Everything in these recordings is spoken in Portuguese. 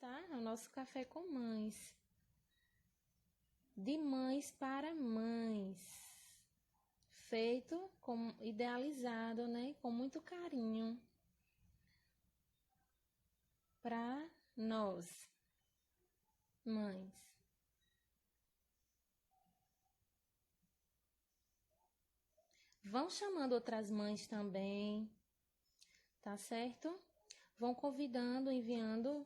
tá? É o nosso café com mães. De mães para mães. Feito, idealizado, né? Com muito carinho. Para nós, mães. Vão chamando outras mães também, tá certo? Vão convidando, enviando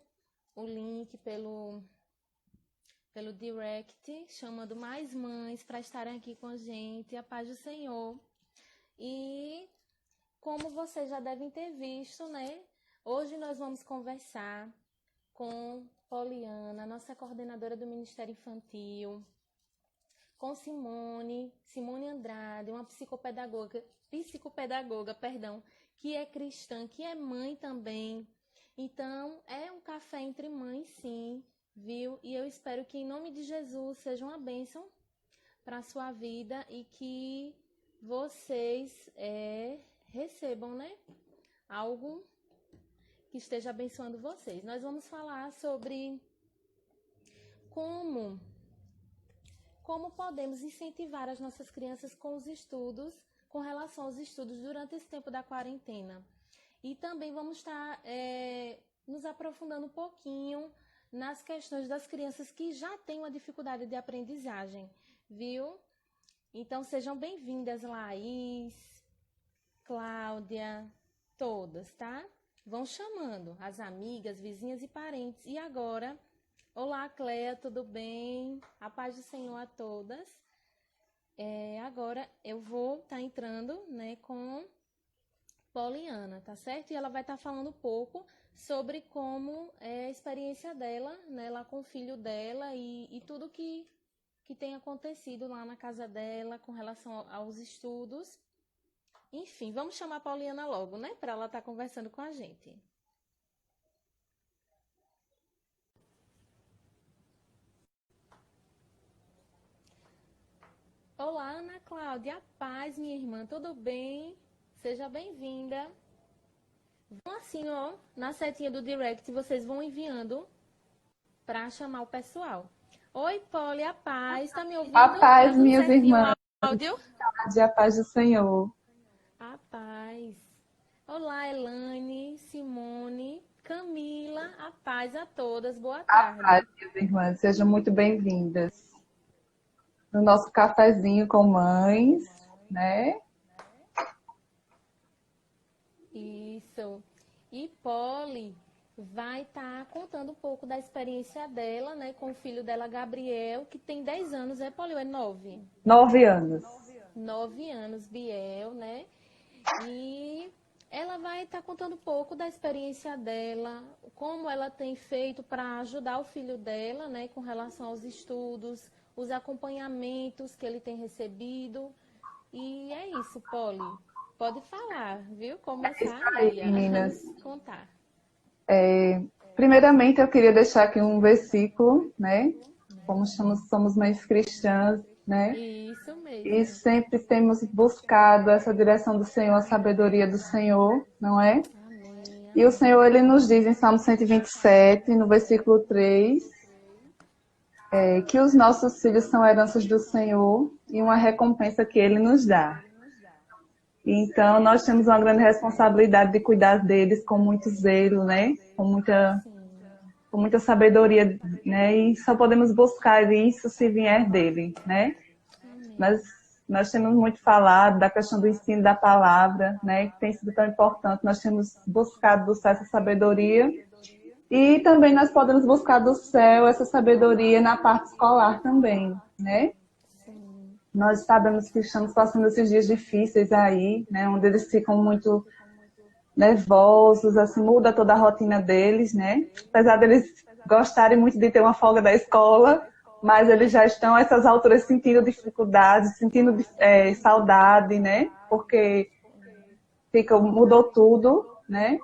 o link pelo direct, chamando mais mães para estarem aqui com a gente, a paz do Senhor. E como vocês já devem ter visto, né? Hoje nós vamos conversar com Poliana, nossa coordenadora do Ministério Infantil, com Simone Andrade, uma psicopedagoga, que é cristã, que é mãe também. Então, é um café entre mães, sim, viu? E eu espero que, em nome de Jesus, seja uma bênção para a sua vida e que vocês recebam, né? Algo que esteja abençoando vocês. Nós vamos falar sobre como podemos incentivar as nossas crianças com os estudos, com relação aos estudos durante esse tempo da quarentena. E também vamos estar nos aprofundando um pouquinho nas questões das crianças que já têm uma dificuldade de aprendizagem, viu? Então, sejam bem-vindas, Laís, Cláudia, todas, tá? Vão chamando as amigas, vizinhas e parentes. E agora, olá, Cléia, tudo bem? A paz do Senhor a todas. Agora eu vou estar entrando, né, com Poliana, tá certo? E ela vai estar falando um pouco sobre como é a experiência dela, né, lá com o filho dela e tudo que tem acontecido lá na casa dela com relação aos estudos. Enfim, vamos chamar a Poliana logo, né, para ela estar conversando com a gente. Olá, Ana Cláudia, paz, minha irmã, tudo bem? Seja bem-vinda. Vão assim, ó, na setinha do direct, vocês vão enviando para chamar o pessoal. Oi, Poli, a paz, tá me ouvindo? A paz, tá minhas irmãs. Áudio? A paz do Senhor. A paz. Olá, Elane, Simone, Camila, a paz a todas, boa tarde. A paz, minhas irmãs, sejam muito bem-vindas no nosso cafezinho com mães, né? Isso. E Poli vai estar contando um pouco da experiência dela, né, com o filho dela, Gabriel, que tem 10 anos, Poli? Ou é 9? 9 anos. 9 anos, Biel, né? E ela vai estar contando um pouco da experiência dela, como ela tem feito para ajudar o filho dela, né, com relação aos estudos, os acompanhamentos que ele tem recebido. E é isso, Poli. Pode falar, viu? Começar aí, meninas. a contar. Primeiramente, eu queria deixar aqui um versículo, né? Como somos mães cristãs, né? Isso mesmo. E sempre temos buscado essa direção do Senhor, a sabedoria do Senhor, não é? Amém. E o Senhor, Ele nos diz em Salmo 127, no versículo 3, que os nossos filhos são heranças do Senhor e uma recompensa que Ele nos dá. Então, nós temos uma grande responsabilidade de cuidar deles com muito zelo, né? Com muita sabedoria, né? E só podemos buscar isso se vier dele, né? Nós temos muito falado da questão do ensino da palavra, né? Que tem sido tão importante. Nós temos buscado do céu essa sabedoria. E também nós podemos buscar do céu essa sabedoria na parte escolar também, né? Nós sabemos que estamos passando esses dias difíceis aí, né? Onde eles ficam muito nervosos, assim, muda toda a rotina deles, né? Apesar deles gostarem muito de ter uma folga da escola, mas eles já estão a essas alturas sentindo dificuldades, sentindo saudade, né? Porque mudou tudo, né?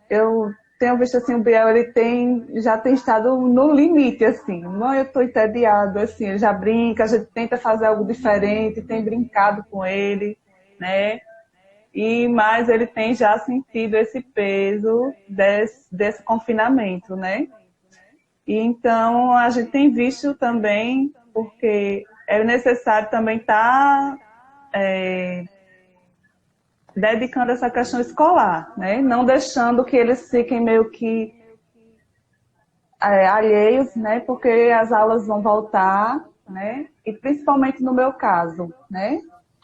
Eu tenho visto assim, o Biel, ele já tem estado no limite, assim. Mãe, eu tô entediado, assim, ele já brinca, a gente tenta fazer algo diferente, tem brincado com ele, né? Mas ele tem já sentido esse peso desse confinamento, né? E então a gente tem visto também, porque é necessário também estar dedicando essa questão escolar, né? Não deixando que eles fiquem meio que alheios, né? Porque as aulas vão voltar, né? E principalmente no meu caso, né?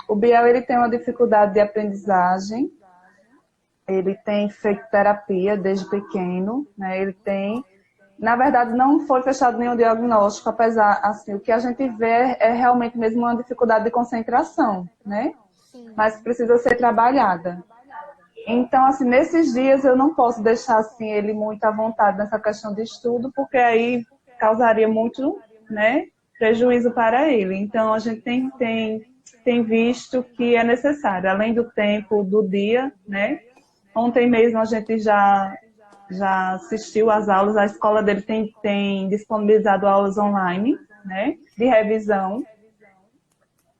O Biel, ele tem uma dificuldade de aprendizagem, ele tem feito terapia desde pequeno, né? Ele tem, na verdade, não foi fechado nenhum diagnóstico, apesar, assim, o que a gente vê é realmente mesmo uma dificuldade de concentração, né? Sim. Mas precisa ser trabalhada. Então, assim, nesses dias eu não posso deixar assim ele muito à vontade nessa questão de estudo, porque aí causaria muito, né, prejuízo para ele. Então, a gente tem visto que é necessário, além do tempo do dia, né? Ontem mesmo a gente já assistiu às aulas, a escola dele tem disponibilizado aulas online, né, de revisão.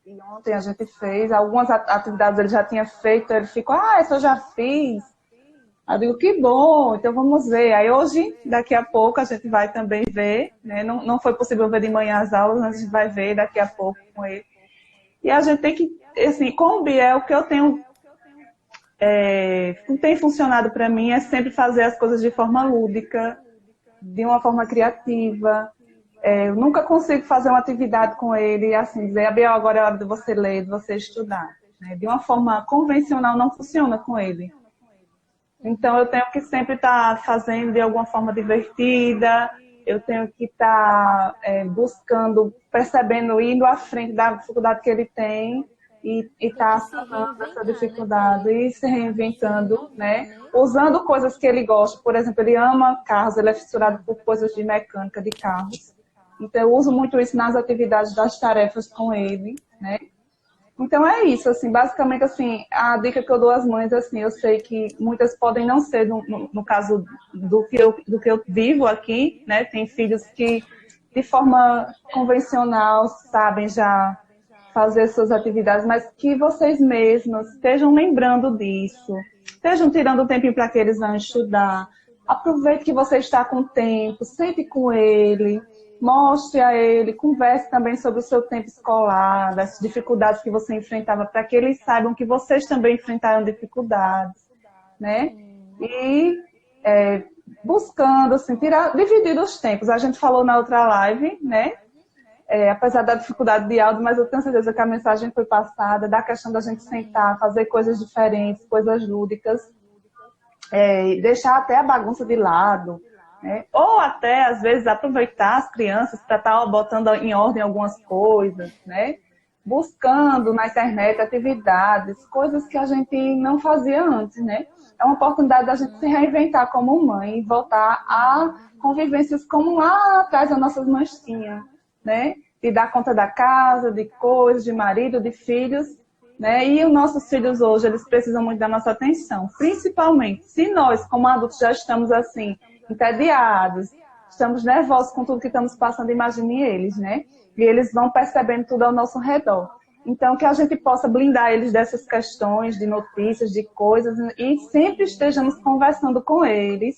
E ontem a gente fez, algumas atividades ele já tinha feito, ele ficou, essa eu já fiz. Eu digo, que bom, então vamos ver. Aí hoje, daqui a pouco, a gente vai também ver, né? Não foi possível ver de manhã as aulas, mas a gente vai ver daqui a pouco com ele. E a gente tem que, assim, com o Biel, o que eu tenho, que tem funcionado para mim é sempre fazer as coisas de forma lúdica, de uma forma criativa. Eu nunca consigo fazer uma atividade com ele, assim, dizer, Biel, agora é hora de você ler, de você estudar. Né? De uma forma convencional não funciona com ele. Então, eu tenho que sempre estar fazendo de alguma forma divertida, eu tenho que estar buscando, percebendo, indo à frente da dificuldade que ele tem e Tem estar que se sanando essa reinventar, né, dificuldade Cleia? e se Se reinventando, renovar, né? né? Usando coisas que ele gosta. Por exemplo, ele ama carros, ele é fissurado por coisas de mecânica de carros. Então, eu uso muito isso nas atividades das tarefas com ele, né? Então é isso, assim, basicamente assim, a dica que eu dou às mães, assim, eu sei que muitas podem não ser, no caso do que eu vivo aqui, né? Tem filhos que de forma convencional sabem já fazer suas atividades, mas que vocês mesmos estejam lembrando disso, estejam tirando um tempinho para que eles vão estudar. Aproveite que você está com tempo, sente com ele, mostre a ele, converse também sobre o seu tempo escolar, das dificuldades que você enfrentava, para que eles saibam que vocês também enfrentaram dificuldades, né? Sim. E buscando, assim, dividir os tempos. A gente falou na outra live, né? Apesar da dificuldade de áudio, mas eu tenho certeza que a mensagem foi passada, da questão da gente sentar, fazer coisas diferentes, coisas lúdicas, deixar até a bagunça de lado, né? Ou até, às vezes, aproveitar as crianças para estar botando em ordem algumas coisas, né? Buscando na internet atividades, coisas que a gente não fazia antes, né? É uma oportunidade da gente se reinventar como mãe e voltar a convivências como lá atrás as nossas mães tinham, né? De dar conta da casa, de coisas, de marido, de filhos, né? E os nossos filhos hoje, eles precisam muito da nossa atenção, principalmente se nós, como adultos, já estamos assim, entediados, estamos nervosos com tudo que estamos passando, imagine eles, né? E eles vão percebendo tudo ao nosso redor. Então, que a gente possa blindar eles dessas questões, de notícias, de coisas, e sempre estejamos conversando com eles,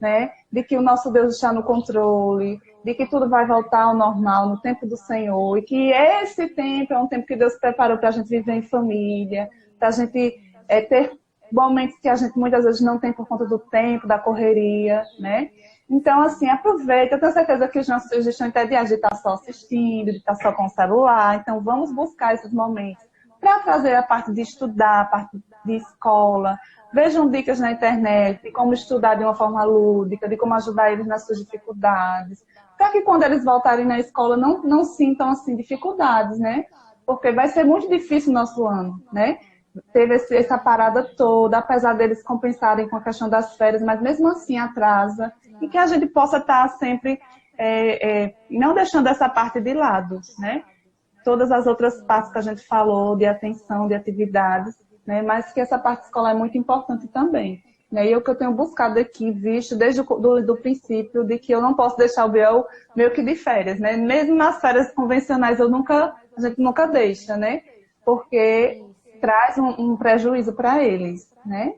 né? De que o nosso Deus está no controle, de que tudo vai voltar ao normal no tempo do Senhor, e que esse tempo é um tempo que Deus preparou para a gente viver em família, para a gente ter momentos que a gente muitas vezes não tem por conta do tempo, da correria, né? Então, assim, aproveita. Eu tenho certeza que os nossos filhos estão entediados de estar só assistindo, de estar só com o celular. Então, vamos buscar esses momentos para trazer a parte de estudar, a parte de escola. Vejam dicas na internet de como estudar de uma forma lúdica, de como ajudar eles nas suas dificuldades. Para que quando eles voltarem na escola não sintam, assim, dificuldades, né? Porque vai ser muito difícil o nosso ano, né? Teve essa parada toda, apesar deles compensarem com a questão das férias, mas mesmo assim atrasa, e que a gente possa estar sempre não deixando essa parte de lado, né? Todas as outras partes que a gente falou, de atenção, de atividades, né? Mas que essa parte escolar é muito importante também. Né? E é o que eu tenho buscado aqui, visto desde do princípio, de que eu não posso deixar o Biel meio que de férias, né? Mesmo nas férias convencionais, a gente nunca deixa, né? Porque traz um prejuízo para eles, né?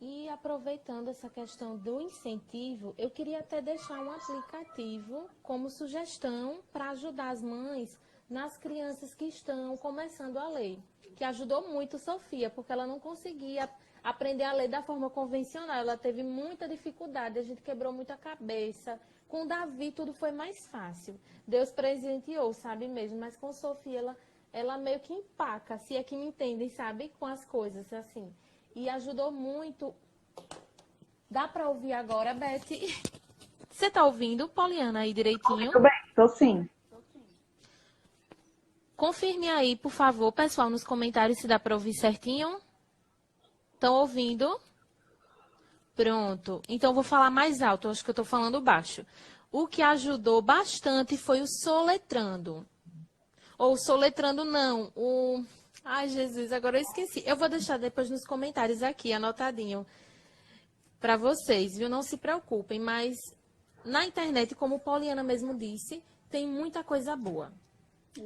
E aproveitando essa questão do incentivo, eu queria até deixar um aplicativo como sugestão para ajudar as mães nas crianças que estão começando a ler, que ajudou muito Sofia, porque ela não conseguia aprender a ler da forma convencional, ela teve muita dificuldade, a gente quebrou muita cabeça. Com Davi tudo foi mais fácil. Deus presenteou, sabe mesmo, mas com Sofia ela meio que empaca, se é que me entendem, sabe, com as coisas assim. E ajudou muito. Dá para ouvir agora, Beth? Você tá ouvindo, Poliana, aí direitinho? Tudo bem, estou sim. Confirme aí, por favor, pessoal, nos comentários se dá para ouvir certinho. Estão ouvindo? Pronto. Então, vou falar mais alto. Acho que eu estou falando baixo. O que ajudou bastante foi o soletrando. Ou soletrando não. Ai, Jesus, agora eu esqueci. Eu vou deixar depois nos comentários aqui, anotadinho, para vocês, viu? Não se preocupem, mas na internet, como Poliana mesmo disse, tem muita coisa boa.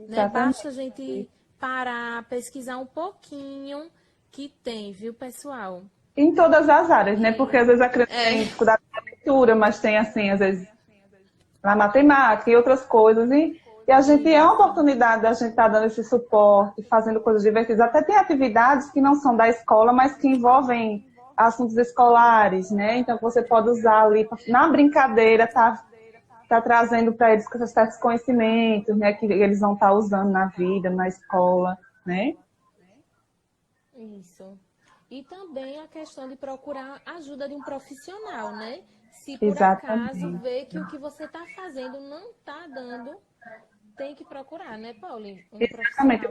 Né? Basta a gente parar, pesquisar um pouquinho que tem, viu, pessoal? Em todas as áreas, né? Porque às vezes a criança tem dificuldade na leitura, mas tem, assim, às vezes, na matemática e outras coisas. E a gente é uma oportunidade da gente estar dando esse suporte, fazendo coisas divertidas. Até tem atividades que não são da escola, mas que envolvem assuntos escolares, né? Então você pode usar ali, na brincadeira, tá trazendo para eles certos conhecimentos, né? Que eles vão estar usando na vida, na escola, né? Isso. E também a questão de procurar ajuda de um profissional, né? Se por Exatamente. acaso vê que o que você está fazendo não está dando, tem que procurar, né, Paulinho? Exatamente.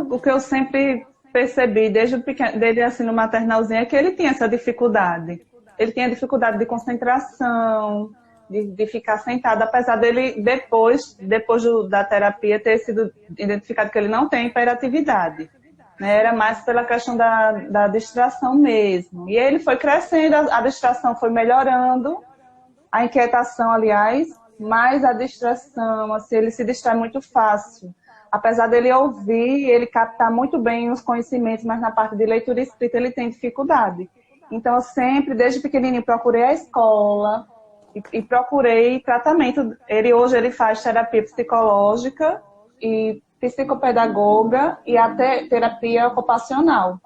O que eu sempre percebi desde dele assim no maternalzinho é que ele tinha essa dificuldade. Ele tinha dificuldade de concentração, de ficar sentado, apesar dele depois da terapia ter sido identificado que ele não tem hiperatividade. Né? Era mais pela questão da distração mesmo. E ele foi crescendo, a distração foi melhorando, a inquietação, aliás, mas a distração, assim, ele se distrai muito fácil. Apesar dele ouvir, ele captar muito bem os conhecimentos, mas na parte de leitura e escrita ele tem dificuldade. Então, eu sempre, desde pequenininho, procurei a escola e procurei tratamento. Hoje ele faz terapia psicológica e psicopedagoga e até terapia ocupacional,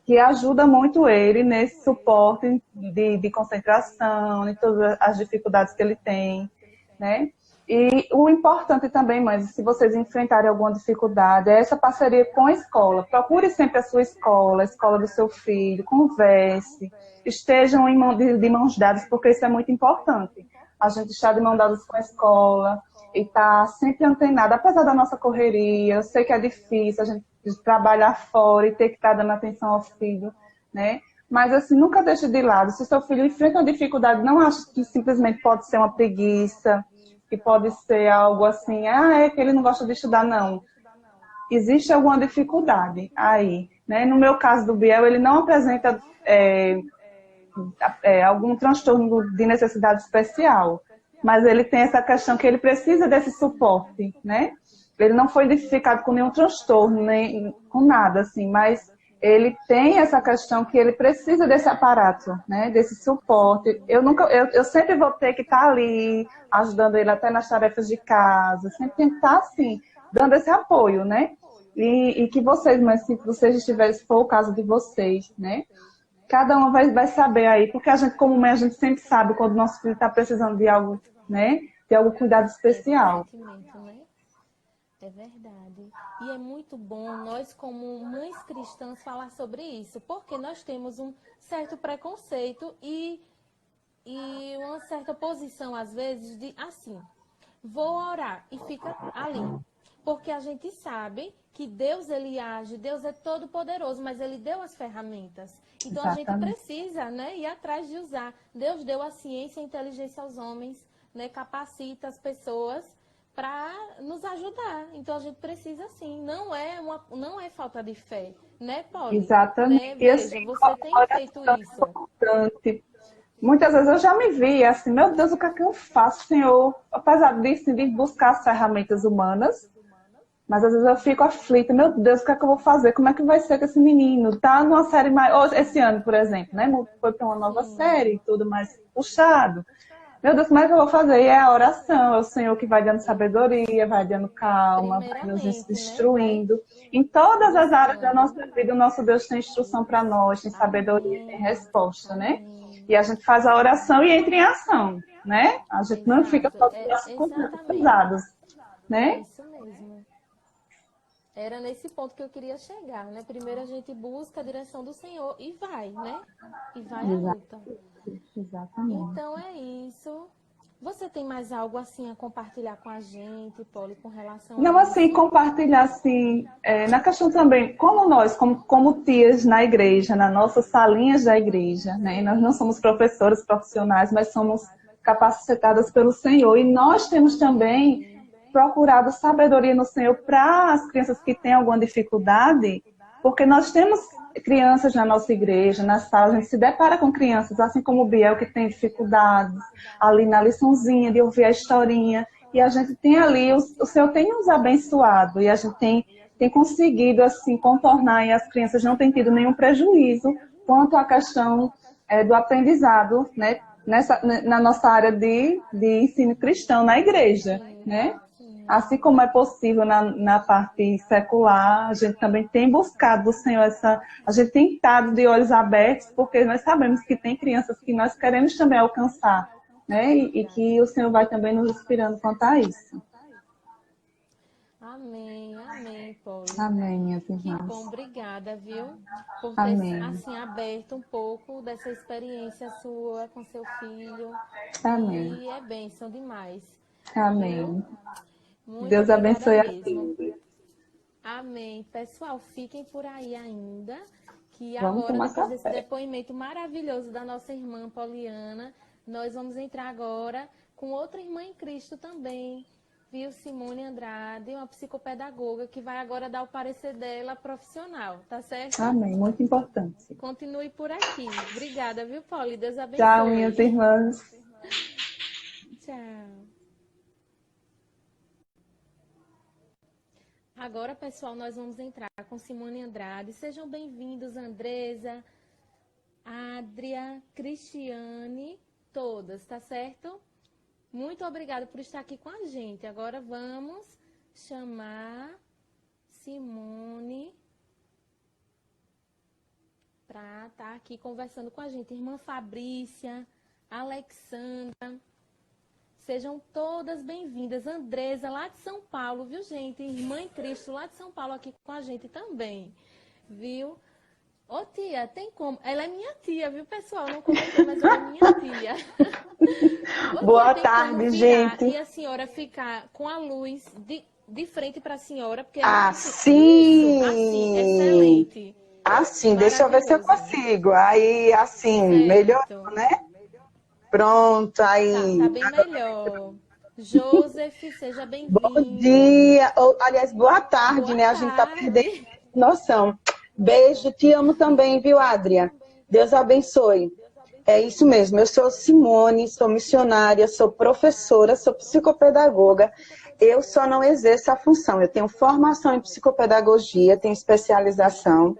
que ajuda muito ele nesse suporte de concentração, em todas as dificuldades que ele tem, né? E o importante também, mães, se vocês enfrentarem alguma dificuldade, é essa parceria com a escola. Procure sempre a sua escola, a escola do seu filho, converse, estejam de mãos dadas, porque isso é muito importante. A gente está de mãos dadas com a escola e está sempre antenada, apesar da nossa correria. Eu sei que é difícil a gente trabalhar fora e ter que estar dando atenção ao filho, né? Mas, assim, nunca deixe de lado. Se o seu filho enfrenta uma dificuldade, não ache que simplesmente pode ser uma preguiça, que pode ser algo assim, é que ele não gosta de estudar, não. Existe alguma dificuldade aí, né? No meu caso do Biel, ele não apresenta algum transtorno de necessidade especial, mas ele tem essa questão que ele precisa desse suporte, né? Ele não foi identificado com nenhum transtorno, nem com nada, assim, mas ele tem essa questão que ele precisa desse aparato, né? Desse suporte. Eu sempre vou ter que estar ali, ajudando ele até nas tarefas de casa, sempre tem que estar assim, dando esse apoio, né? E que vocês, mas se vocês estiverem, se for o caso de vocês, né? Cada um vai saber aí, porque a gente, como mãe, a gente sempre sabe quando o nosso filho está precisando de algo, né? De algum cuidado especial. É verdade. E é muito bom nós, como mães cristãs, falar sobre isso, porque nós temos um certo preconceito e uma certa posição, às vezes, de assim, vou orar e fica ali. Porque a gente sabe que Deus, ele age, Deus é todo poderoso, mas ele deu as ferramentas. Então, a gente precisa, né, ir atrás de usar. Deus deu a ciência e a inteligência aos homens, né, capacita as pessoas para nos ajudar. Então, a gente precisa, sim. Não é falta de fé, né, Paulo? Exatamente. Né? Veja, assim, você tem feito isso. Importante. Muitas vezes eu já me vi assim, meu Deus, o que é que eu faço, Senhor? Apesar disso, de buscar as ferramentas humanas, Mas às vezes eu fico aflita, meu Deus, o que é que eu vou fazer? Como é que vai ser com esse menino? Tá numa série mais. Esse ano, por exemplo, né? Foi para uma nova Sim, série, tudo mais puxado. Meu Deus, como é que eu vou fazer? E é a oração, é o Senhor que vai dando sabedoria, vai dando calma, vai nos primeiramente, né? Vai instruindo. Em todas as áreas da buscando. nossa vida, o nosso Deus tem instrução para nós, tem sabedoria, tem Amém, resposta, né? E amém. a gente faz a oração e entra em ação, né? A gente não fica Exato, só com os é braços exatamente. cruzados, né? Isso mesmo. Era nesse ponto que eu queria chegar, né? Primeiro a gente busca a direção do Senhor e vai, né? E vai à luta. Exatamente. Então é isso. Você tem mais algo assim a compartilhar com a gente, Polly, com relação a Não, assim, isso? compartilhar, assim, na questão também, como nós, como tias na igreja, nas nossas salinhas da igreja, né? Nós não somos professores profissionais, mas somos capacitadas pelo Senhor. E nós temos também procurado sabedoria no Senhor para as crianças que têm alguma dificuldade, porque nós temos crianças na nossa igreja, nas salas, a gente se depara com crianças, assim como o Biel, que tem dificuldades, ali na liçãozinha, de ouvir a historinha. E a gente tem ali, o Senhor tem nos abençoado e a gente tem conseguido assim contornar e as crianças não têm tido nenhum prejuízo quanto à questão do aprendizado, né, na nossa área de ensino cristão na igreja, Sim, né? sim. Assim como é possível na parte secular, a gente também tem buscado do Senhor a gente tem estado de olhos abertos, porque nós sabemos que tem crianças que nós queremos também alcançar, né? E que o Senhor vai também nos inspirando quanto a isso. Amém, amém, Polly. Amém, minhas Que irmãs. bom, obrigada, viu? Por ter, Amém. assim, aberto um pouco dessa experiência sua com seu filho. Amém. E é bênção demais, viu? Amém. Muito Deus obrigada abençoe a mesmo. todos. Amém. Pessoal, fiquem por aí ainda, que Vamos agora, tomar depois desse café. depoimento maravilhoso da nossa irmã Poliana, nós vamos entrar agora com outra irmã em Cristo também, viu? Simone Andrade, uma psicopedagoga, que vai agora dar o parecer dela profissional, tá certo? Amém. Muito importante. Continue por aqui. Obrigada, viu, Poli? Deus Tchau, minhas abençoe. irmãs. Tchau. Agora, pessoal, nós vamos entrar com Simone Andrade. Sejam bem-vindos, Andresa, Adria, Cristiane, todas, tá certo? Muito obrigada por estar aqui com a gente. Agora vamos chamar Simone para estar aqui conversando com a gente. Irmã Fabrícia, Alexandra, sejam todas bem-vindas. Andresa, lá de São Paulo, viu, gente? Irmã em Cristo, lá de São Paulo, aqui com a gente também, viu? Ô, tia, tem como? Ela é minha tia, viu, pessoal? Não comentei, mas ela é minha tia. Ô, tia, Boa tem como tarde, virar gente. e a senhora ficar com a luz de frente para a senhora? Porque é assim, isso, assim, Assim, excelente, assim, deixa eu ver se eu maravilhoso. consigo. Aí, assim, melhor, Certo. né? Pronto, Tá aí. bem melhor. Joseph, seja Bom bem-vindo. dia, ou, aliás, boa tarde, Boa né? A gente tá perdendo tarde. noção. Beijo, te amo também, viu, Adria? Deus abençoe. É isso mesmo, eu sou Simone, sou missionária, sou professora, sou psicopedagoga. Eu só não exerço a função. Eu tenho formação em psicopedagogia, tenho especialização.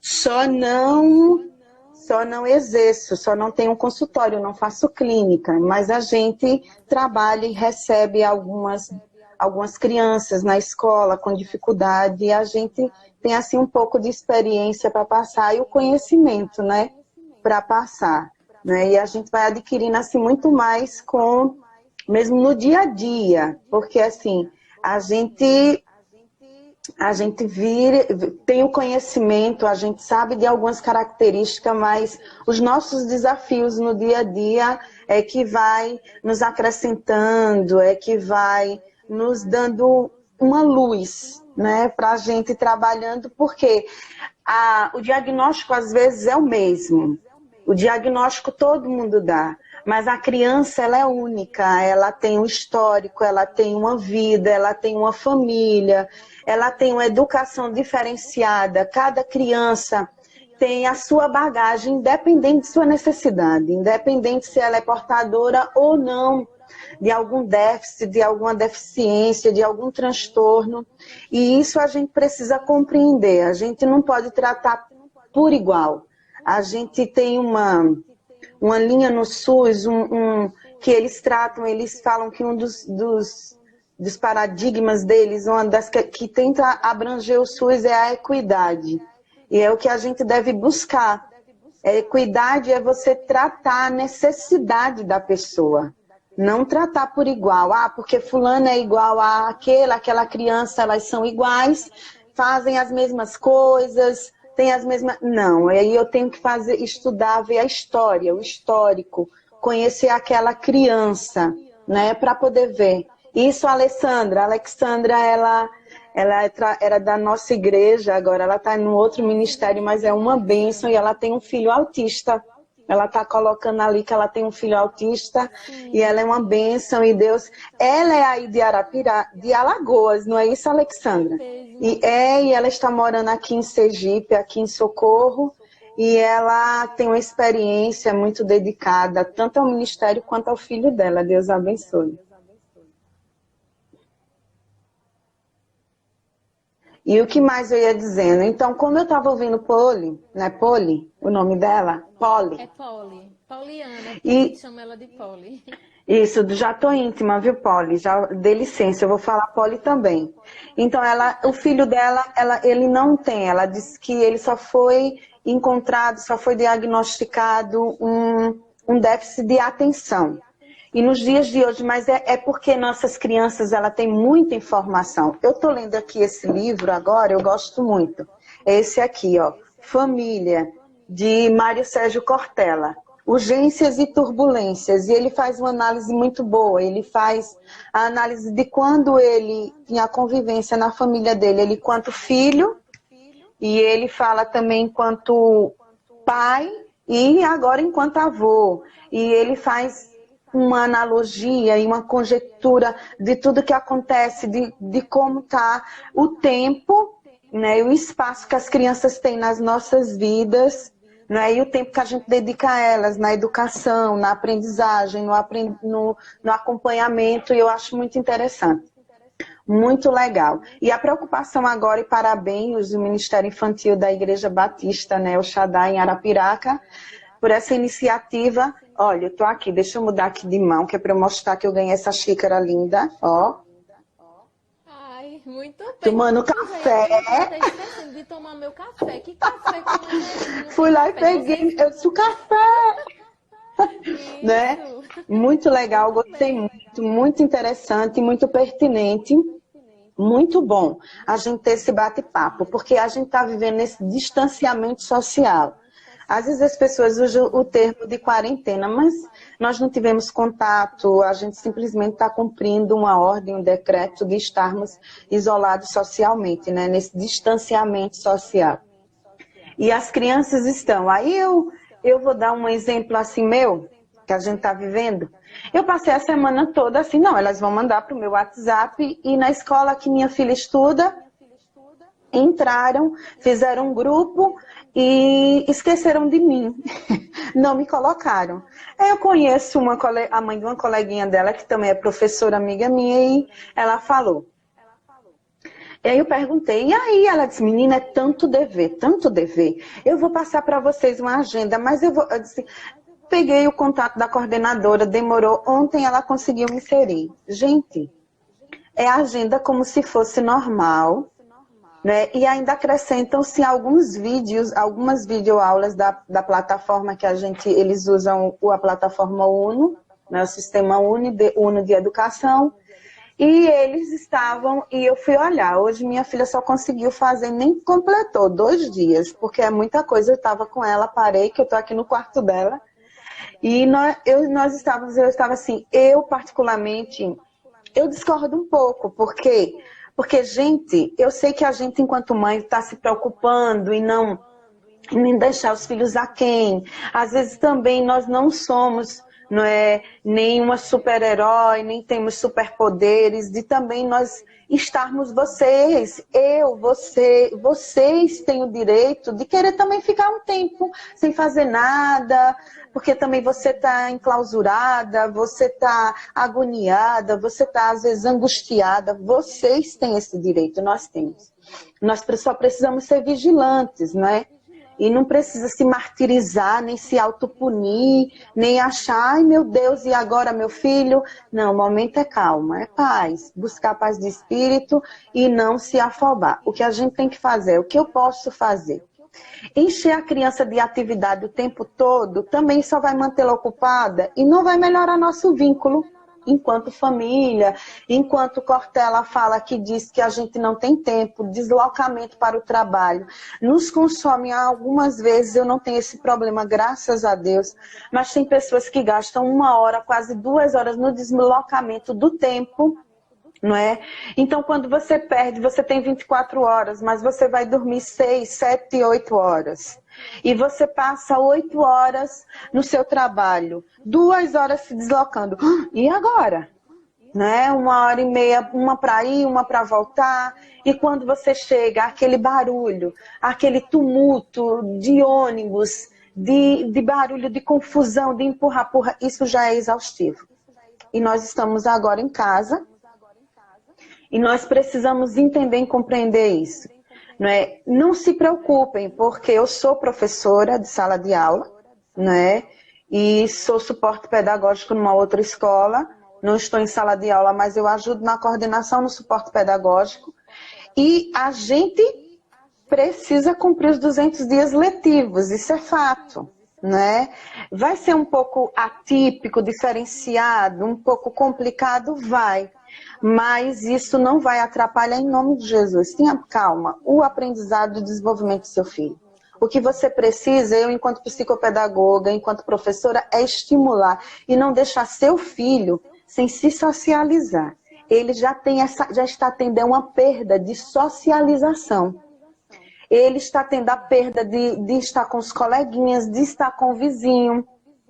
Só não exerço, só não tenho consultório, não faço clínica, mas a gente trabalha e recebe algumas crianças na escola com dificuldade e a gente tem assim um pouco de experiência para passar e o conhecimento, né, para passar, né? E a gente vai adquirindo assim muito mais com mesmo no dia a dia, porque assim, a gente tem o conhecimento, a gente sabe de algumas características, mas os nossos desafios no dia a dia é que vai nos acrescentando, é que vai nos dando uma luz, né, para a gente ir trabalhando, porque o diagnóstico às vezes é o mesmo. O diagnóstico todo mundo dá, mas a criança ela é única, ela tem um histórico, ela tem uma vida, ela tem uma família, ela tem uma educação diferenciada. Cada criança tem a sua bagagem, independente de sua necessidade, independente se ela é portadora ou não de algum déficit, de alguma deficiência, de algum transtorno. E isso a gente precisa compreender. A gente não pode tratar por igual. A gente tem uma linha no SUS que eles tratam, eles falam que um dos paradigmas deles, uma das que tenta abranger o SUS é a equidade. E é o que a gente deve buscar. A equidade é você tratar a necessidade da pessoa. Não tratar por igual. Ah, porque fulano é igual a aquela criança, elas são iguais, fazem as mesmas coisas, têm as mesmas... Não, aí eu tenho que estudar, ver a história, o histórico, conhecer aquela criança, né, para poder ver. Isso, a Alexandra, ela era da nossa igreja, agora ela está em um outro ministério, mas é uma bênção, e ela tem um filho autista. Ela está colocando ali que ela tem um filho autista, e ela é uma bênção, e Deus... Ela é aí de Arapiraca, de Alagoas, não é isso, Alexandra? E ela está morando aqui em Sergipe, aqui em Socorro, e ela tem uma experiência muito dedicada, tanto ao ministério quanto ao filho dela. Deus abençoe. E o que mais eu ia dizendo? Então, como eu estava ouvindo Polly, né? Polly, o nome dela? Polly. É Polly. Poliana, que E- a gente chama ela de Polly. Isso, já tô íntima, viu, Polly? Já dê licença, eu vou falar Polly também. Então, o filho dela, ele não tem. Ela disse que ele só foi encontrado, só foi diagnosticado um déficit de atenção. E nos dias de hoje, mas é porque nossas crianças, ela tem muita informação. Eu tô lendo aqui esse livro agora, eu gosto muito. É esse aqui, ó, Família, de Mário Sérgio Cortella. Urgências e turbulências. E ele faz uma análise muito boa. Ele faz a análise de quando ele tinha a convivência na família dele. Ele enquanto filho, e ele fala também enquanto pai e agora enquanto avô. E ele faz uma analogia e uma conjectura de tudo que acontece, de como está o tempo, né, e o espaço que as crianças têm nas nossas vidas, né, e o tempo que a gente dedica a elas, na educação, na aprendizagem, no acompanhamento, e eu acho muito interessante. Muito legal. E a preocupação agora, e parabéns, o Ministério Infantil da Igreja Batista, né, o Shaddai, em Arapiraca, por essa iniciativa. Olha, eu tô aqui, deixa eu mudar aqui de mão, que é para eu mostrar que eu ganhei essa xícara linda, ó. Ai, muito bem. Tomando café. Eu tô esquecendo de tomar meu café. Que café que eu não Fui lá e peguei, eu disse o café. Isso. Né? Muito legal, gostei muito, muito interessante, muito pertinente, muito bom a gente ter esse bate-papo, porque a gente está vivendo esse distanciamento social. Às vezes as pessoas usam o termo de quarentena, mas nós não tivemos contato, a gente simplesmente está cumprindo uma ordem, um decreto de estarmos isolados socialmente, né? Nesse distanciamento social. E as crianças estão. Aí eu vou dar um exemplo assim meu, que a gente está vivendo. Eu passei a semana toda assim, não, elas vão mandar para o meu WhatsApp, e na escola que minha filha estuda, entraram, fizeram um grupo e esqueceram de mim. Não me colocaram. Aí eu conheço a mãe de uma coleguinha dela, que também é professora amiga minha, e ela falou. E aí eu perguntei, e aí? Ela disse, menina, é tanto dever, tanto dever. Eu vou passar para vocês uma agenda, mas eu disse, peguei o contato da coordenadora, demorou, ontem ela conseguiu me inserir. Gente, é a agenda como se fosse normal, né? E ainda acrescentam-se alguns vídeos, algumas videoaulas da plataforma que eles usam, a plataforma UNO, né? O sistema UNO de educação. E eles estavam, e eu fui olhar, hoje minha filha só conseguiu fazer, nem completou 2 dias, porque é muita coisa, eu estava com ela, parei, que eu estou aqui no quarto dela, e eu estava assim, eu particularmente, eu discordo um pouco, porque, gente, eu sei que a gente enquanto mãe está se preocupando e não deixar os filhos aquém, às vezes também nós não somos, não é nenhuma super-herói, nem temos superpoderes, de também nós estarmos vocês têm o direito de querer também ficar um tempo sem fazer nada, porque também você está enclausurada, você está agoniada, você está às vezes angustiada, vocês têm esse direito, nós temos. Nós só precisamos ser vigilantes, não é? E não precisa se martirizar, nem se autopunir, nem achar, ai meu Deus, e agora meu filho? Não, o momento é calma, é paz. Buscar paz de espírito e não se afobar. O que a gente tem que fazer, o que eu posso fazer? Encher a criança de atividade o tempo todo também só vai mantê-la ocupada e não vai melhorar nosso vínculo enquanto família, enquanto Cortella fala que diz que a gente não tem tempo, deslocamento para o trabalho, nos consome algumas vezes, eu não tenho esse problema, graças a Deus, mas tem pessoas que gastam 1 hora, quase 2 horas no deslocamento do tempo, não é? Então, quando você perde, você tem 24 horas, mas você vai dormir 6, 7, 8 horas. E você passa 8 horas no seu trabalho, 2 horas se deslocando. E agora? Né? 1h30, uma para ir, uma para voltar. E quando você chega, aquele barulho, aquele tumulto de ônibus, de barulho, de confusão, de empurra-empurra, isso já é exaustivo. E nós estamos agora em casa. E nós precisamos entender e compreender isso. Não é? Não se preocupem, porque eu sou professora de sala de aula, né? E sou suporte pedagógico numa outra escola. Não estou em sala de aula, mas eu ajudo na coordenação no suporte pedagógico. E a gente precisa cumprir os 200 dias letivos, isso é fato. Né? Vai ser um pouco atípico, diferenciado, um pouco complicado? Vai. Mas isso não vai atrapalhar em nome de Jesus. Tenha calma. O aprendizado e o desenvolvimento do seu filho. O que você precisa, eu enquanto psicopedagoga, enquanto professora, é estimular e não deixar seu filho sem se socializar. Ele já está tendo uma perda de socialização. Ele está tendo a perda de estar com os coleguinhas, de estar com o vizinho,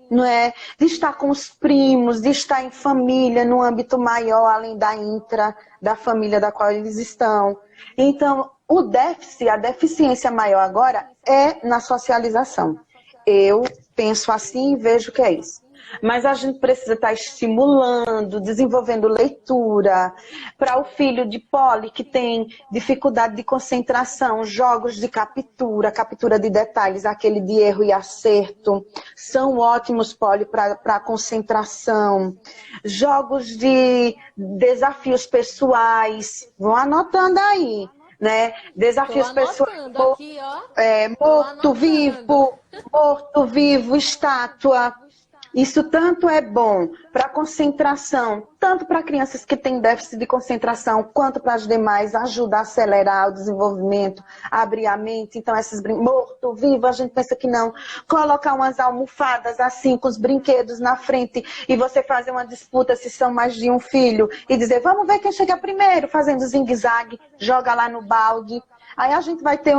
não é? De estar com os primos, de estar em família, no âmbito maior, além da família da qual eles estão. Então, o déficit, a deficiência maior agora é na socialização. Eu penso assim e vejo que é isso. Mas a gente precisa estar estimulando, desenvolvendo leitura. Para o filho de poli que tem dificuldade de concentração, jogos de captura de detalhes, aquele de erro e acerto, são ótimos, poli, para concentração. Jogos de desafios pessoais, vão anotando aí. Né? Desafios pessoais, aqui, ó. morto-vivo, estátua. Isso tanto é bom para concentração, tanto para crianças que têm déficit de concentração, quanto para as demais, ajuda a acelerar o desenvolvimento, abrir a mente. Então, esses morto-vivo, a gente pensa que não. Colocar umas almofadas assim, com os brinquedos na frente, e você fazer uma disputa se são mais de um filho, e dizer, vamos ver quem chega primeiro, fazendo zigue-zague, joga lá no balde. Aí a gente vai ter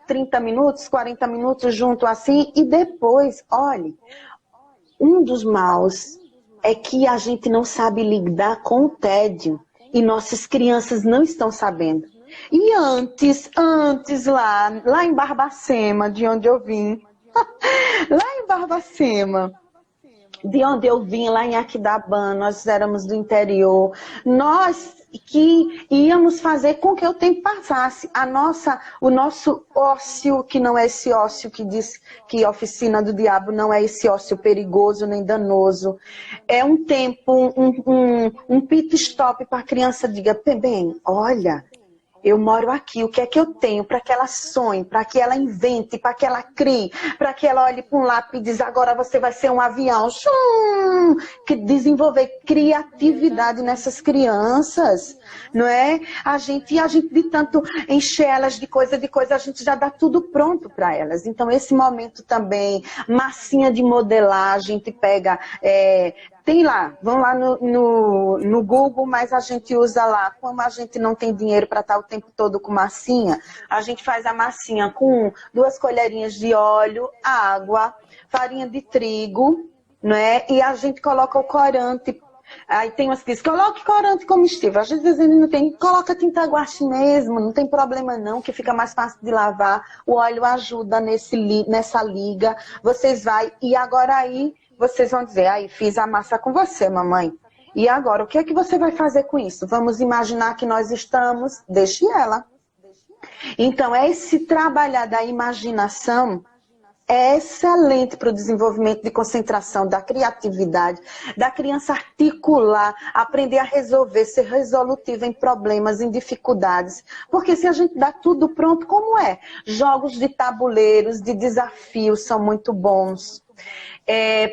30 minutos, 40 minutos junto assim, e depois, olhe, um dos maus é que a gente não sabe lidar com o tédio e nossas crianças não estão sabendo. E antes lá em Barbacema, de onde eu vim, lá em Barbacema, de onde eu vim, lá em Aquidabã, nós éramos do interior, nós que íamos fazer com que o tempo passasse. O nosso ócio, que não é esse ócio que diz que a oficina do diabo não é esse ócio perigoso nem danoso. É um tempo, um pit stop para a criança diga, bem, olha, eu moro aqui, o que é que eu tenho para que ela sonhe, para que ela invente, para que ela crie, para que ela olhe para um lápis e diz, agora você vai ser um avião. Que desenvolver criatividade nessas crianças, não é? A gente de tanto encher elas de coisa, a gente já dá tudo pronto para elas. Então, esse momento também, massinha de modelar, a gente pega... tem lá, vão lá no Google, mas a gente usa lá. Como a gente não tem dinheiro para estar o tempo todo com massinha, a gente faz a massinha com 2 colherinhas de óleo, água, farinha de trigo, não é? E a gente coloca o corante. Aí tem umas que dizem, coloque corante comestível. Às vezes ele não tem, coloca tinta guache mesmo, não tem problema não, que fica mais fácil de lavar. O óleo ajuda nessa liga. Vocês vai, e agora aí, vocês vão dizer, aí fiz a massa com você, mamãe. E agora, o que é que você vai fazer com isso? Vamos imaginar que nós estamos, deixe ela. Então, esse trabalhar da imaginação é excelente para o desenvolvimento de concentração, da criatividade, da criança articular, aprender a resolver, ser resolutiva em problemas, em dificuldades. Porque se a gente dá tudo pronto, como é? Jogos de tabuleiros, de desafios são muito bons.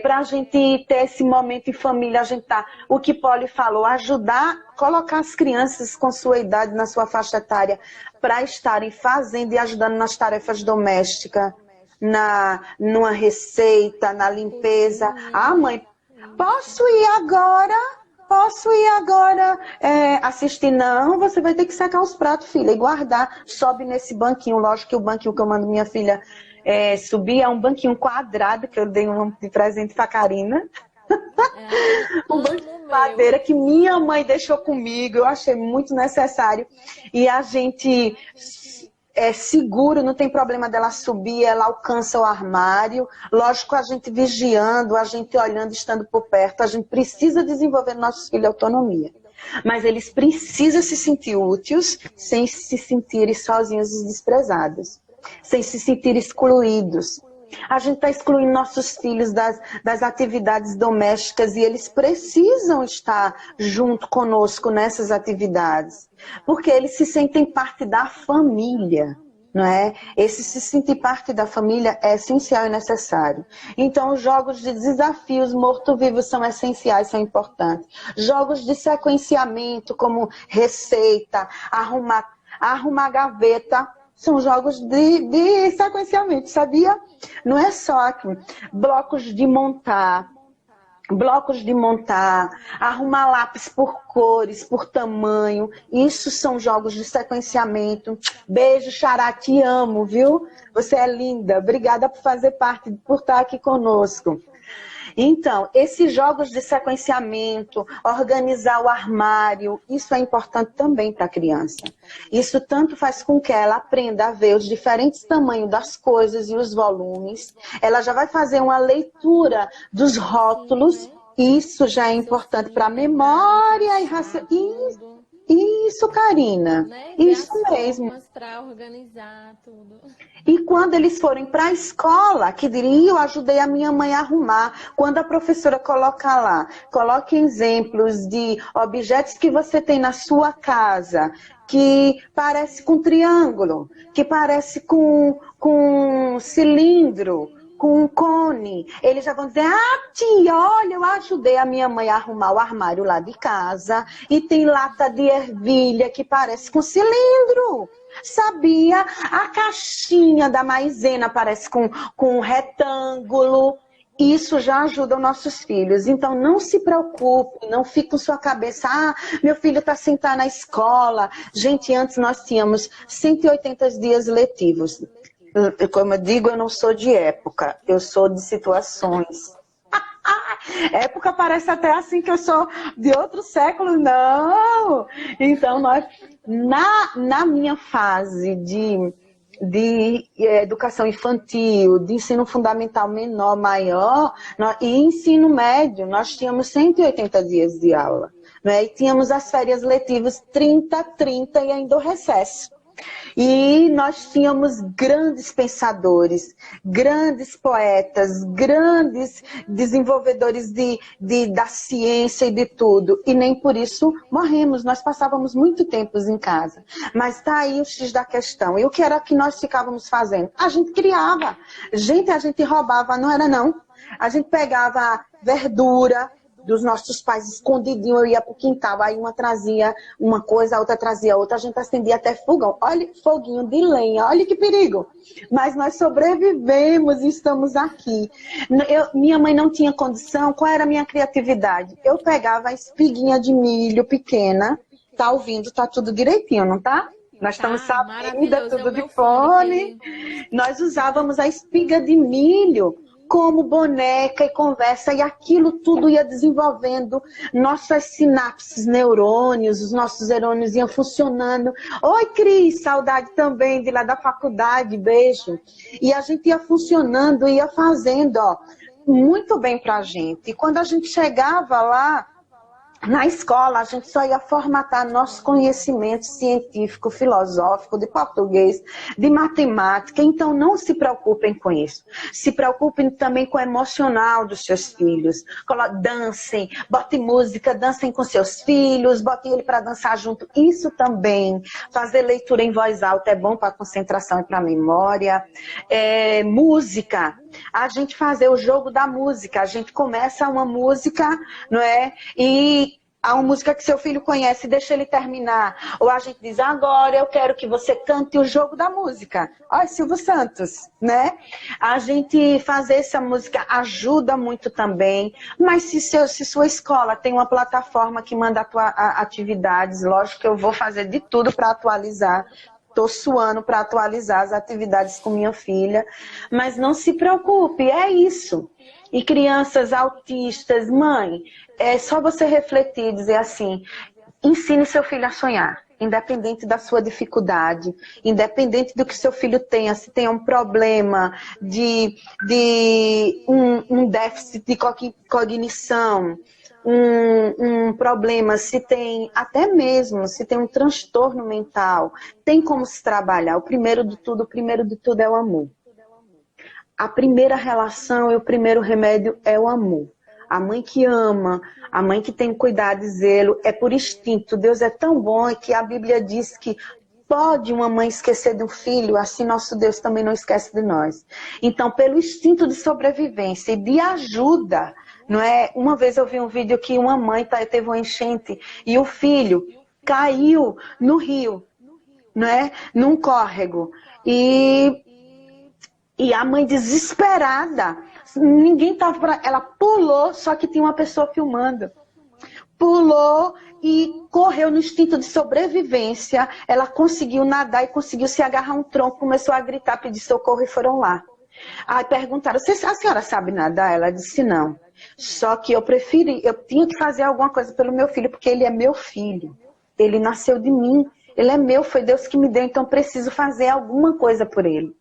Para a gente ter esse momento em família, a gente tá, o que Polly falou, ajudar, colocar as crianças com sua idade, na sua faixa etária, para estarem fazendo e ajudando nas tarefas domésticas, numa receita, na limpeza. Ah, mãe, posso ir agora? Assistir? Não, você vai ter que secar os pratos, filha, e guardar. Sobe nesse banquinho, lógico que o banquinho que eu mando minha filha subir é um banquinho quadrado, que eu dei um de presente pra Karina. Um banco de madeira que minha mãe deixou comigo, eu achei muito necessário. E a gente seguro, não tem problema dela subir, ela alcança o armário. Lógico, a gente vigiando, a gente olhando, estando por perto, a gente precisa desenvolver nossos filhos autonomia. Mas eles precisam se sentir úteis sem se sentirem sozinhos e desprezados, sem se sentir excluídos. A gente está excluindo nossos filhos das atividades domésticas e eles precisam estar junto conosco nessas atividades, porque eles se sentem parte da família, não é? Esse se sentir parte da família é essencial e necessário. Então, os jogos de desafios morto-vivo são essenciais, são importantes. Jogos de sequenciamento, como receita, arrumar gaveta, são jogos de sequenciamento, sabia? Não é só aqui. Blocos de montar, arrumar lápis por cores, por tamanho. Isso são jogos de sequenciamento. Beijo, Xará, te amo, viu? Você é linda. Obrigada por fazer parte, por estar aqui conosco. Então, esses jogos de sequenciamento, organizar o armário, isso é importante também para a criança. Isso tanto faz com que ela aprenda a ver os diferentes tamanhos das coisas e os volumes. Ela já vai fazer uma leitura dos rótulos. Isso já é importante para a memória e raciocínio. Isso, Karina. Né? Isso mesmo. Para organizar tudo. E quando eles forem para a escola, que diriam, eu ajudei a minha mãe a arrumar. Quando a professora coloca lá, coloque exemplos de objetos que você tem na sua casa, que parece com triângulo, que parece com cilindro, com um cone. Eles já vão dizer, tia, olha, eu ajudei a minha mãe a arrumar o armário lá de casa e tem lata de ervilha que parece com cilindro. Sabia? A caixinha da maisena parece com um retângulo. Isso já ajuda os nossos filhos. Então, não se preocupe, não fique com sua cabeça, meu filho está sentado na escola. Gente, antes nós tínhamos 180 dias letivos. Como eu digo, eu não sou de época, eu sou de situações. Época parece até assim que eu sou de outro século, não. Então, nós, na minha fase de educação infantil, de ensino fundamental menor, maior, e ensino médio, nós tínhamos 180 dias de aula. Né? E tínhamos as férias letivas 30 e ainda o recesso. E nós tínhamos grandes pensadores, grandes poetas, grandes desenvolvedores da ciência e de tudo. E nem por isso morremos, nós passávamos muito tempo em casa. Mas está aí o X da questão. E o que era que nós ficávamos fazendo? A gente criava. Gente, a gente roubava, não era não. A gente pegava verdura dos nossos pais escondidinho, eu ia pro quintal, aí uma trazia uma coisa, a outra trazia outra, a gente acendia até fogão. Olha, foguinho de lenha, olha que perigo. Mas nós sobrevivemos e estamos aqui. Minha mãe não tinha condição, qual era a minha criatividade? Eu pegava a espiguinha de milho pequena, tá ouvindo, tá tudo direitinho, não tá? Nós estamos sabendo tudo de fone. Nós usávamos a espiga de milho como boneca e conversa, e aquilo tudo ia desenvolvendo nossas sinapses, neurônios, os nossos neurônios iam funcionando. Oi, Cris, saudade também de lá da faculdade, beijo. E a gente ia funcionando, ia fazendo, ó, muito bem pra gente. E quando a gente chegava lá, na escola, a gente só ia formatar nosso conhecimento científico, filosófico, de português, de matemática. Então, não se preocupem com isso. Se preocupem também com o emocional dos seus filhos. Dancem, botem música, dancem com seus filhos, botem ele para dançar junto. Isso também. Fazer leitura em voz alta é bom para a concentração e para a memória. Música. A gente fazer o jogo da música. A gente começa uma música, não é? E há uma música que seu filho conhece, deixa ele terminar. Ou a gente diz, agora eu quero que você cante o jogo da música. Olha, Silvio Santos, né? A gente fazer essa música ajuda muito também. Mas se sua escola tem uma plataforma que manda atividades, lógico que eu vou fazer de tudo para atualizar. Estou suando para atualizar as atividades com minha filha. Mas não se preocupe, é isso. E crianças autistas, mãe, é só você refletir e dizer assim, ensine seu filho a sonhar. Independente da sua dificuldade, independente do que seu filho tenha, se tem um problema de um déficit de cognição, um problema, se tem até mesmo, se tem um transtorno mental, tem como se trabalhar. O primeiro de tudo é o amor. A primeira relação e o primeiro remédio é o amor. A mãe que ama, a mãe que tem cuidado e zelo, é por instinto. Deus é tão bom que a Bíblia diz que pode uma mãe esquecer de um filho, assim nosso Deus também não esquece de nós. Então, pelo instinto de sobrevivência e de ajuda, não é? Uma vez eu vi um vídeo que uma mãe teve uma enchente e o filho caiu no rio, não é? Num córrego. E a mãe desesperada, ninguém estava para... Ela pulou, só que tinha uma pessoa filmando. Pulou e correu no instinto de sobrevivência. Ela conseguiu nadar e conseguiu se agarrar a um tronco, começou a gritar, pedir socorro e foram lá. Aí perguntaram, a senhora sabe nadar? Ela disse não. Só que eu tinha que fazer alguma coisa pelo meu filho, porque ele é meu filho. Ele nasceu de mim, ele é meu, foi Deus que me deu, então preciso fazer alguma coisa por ele.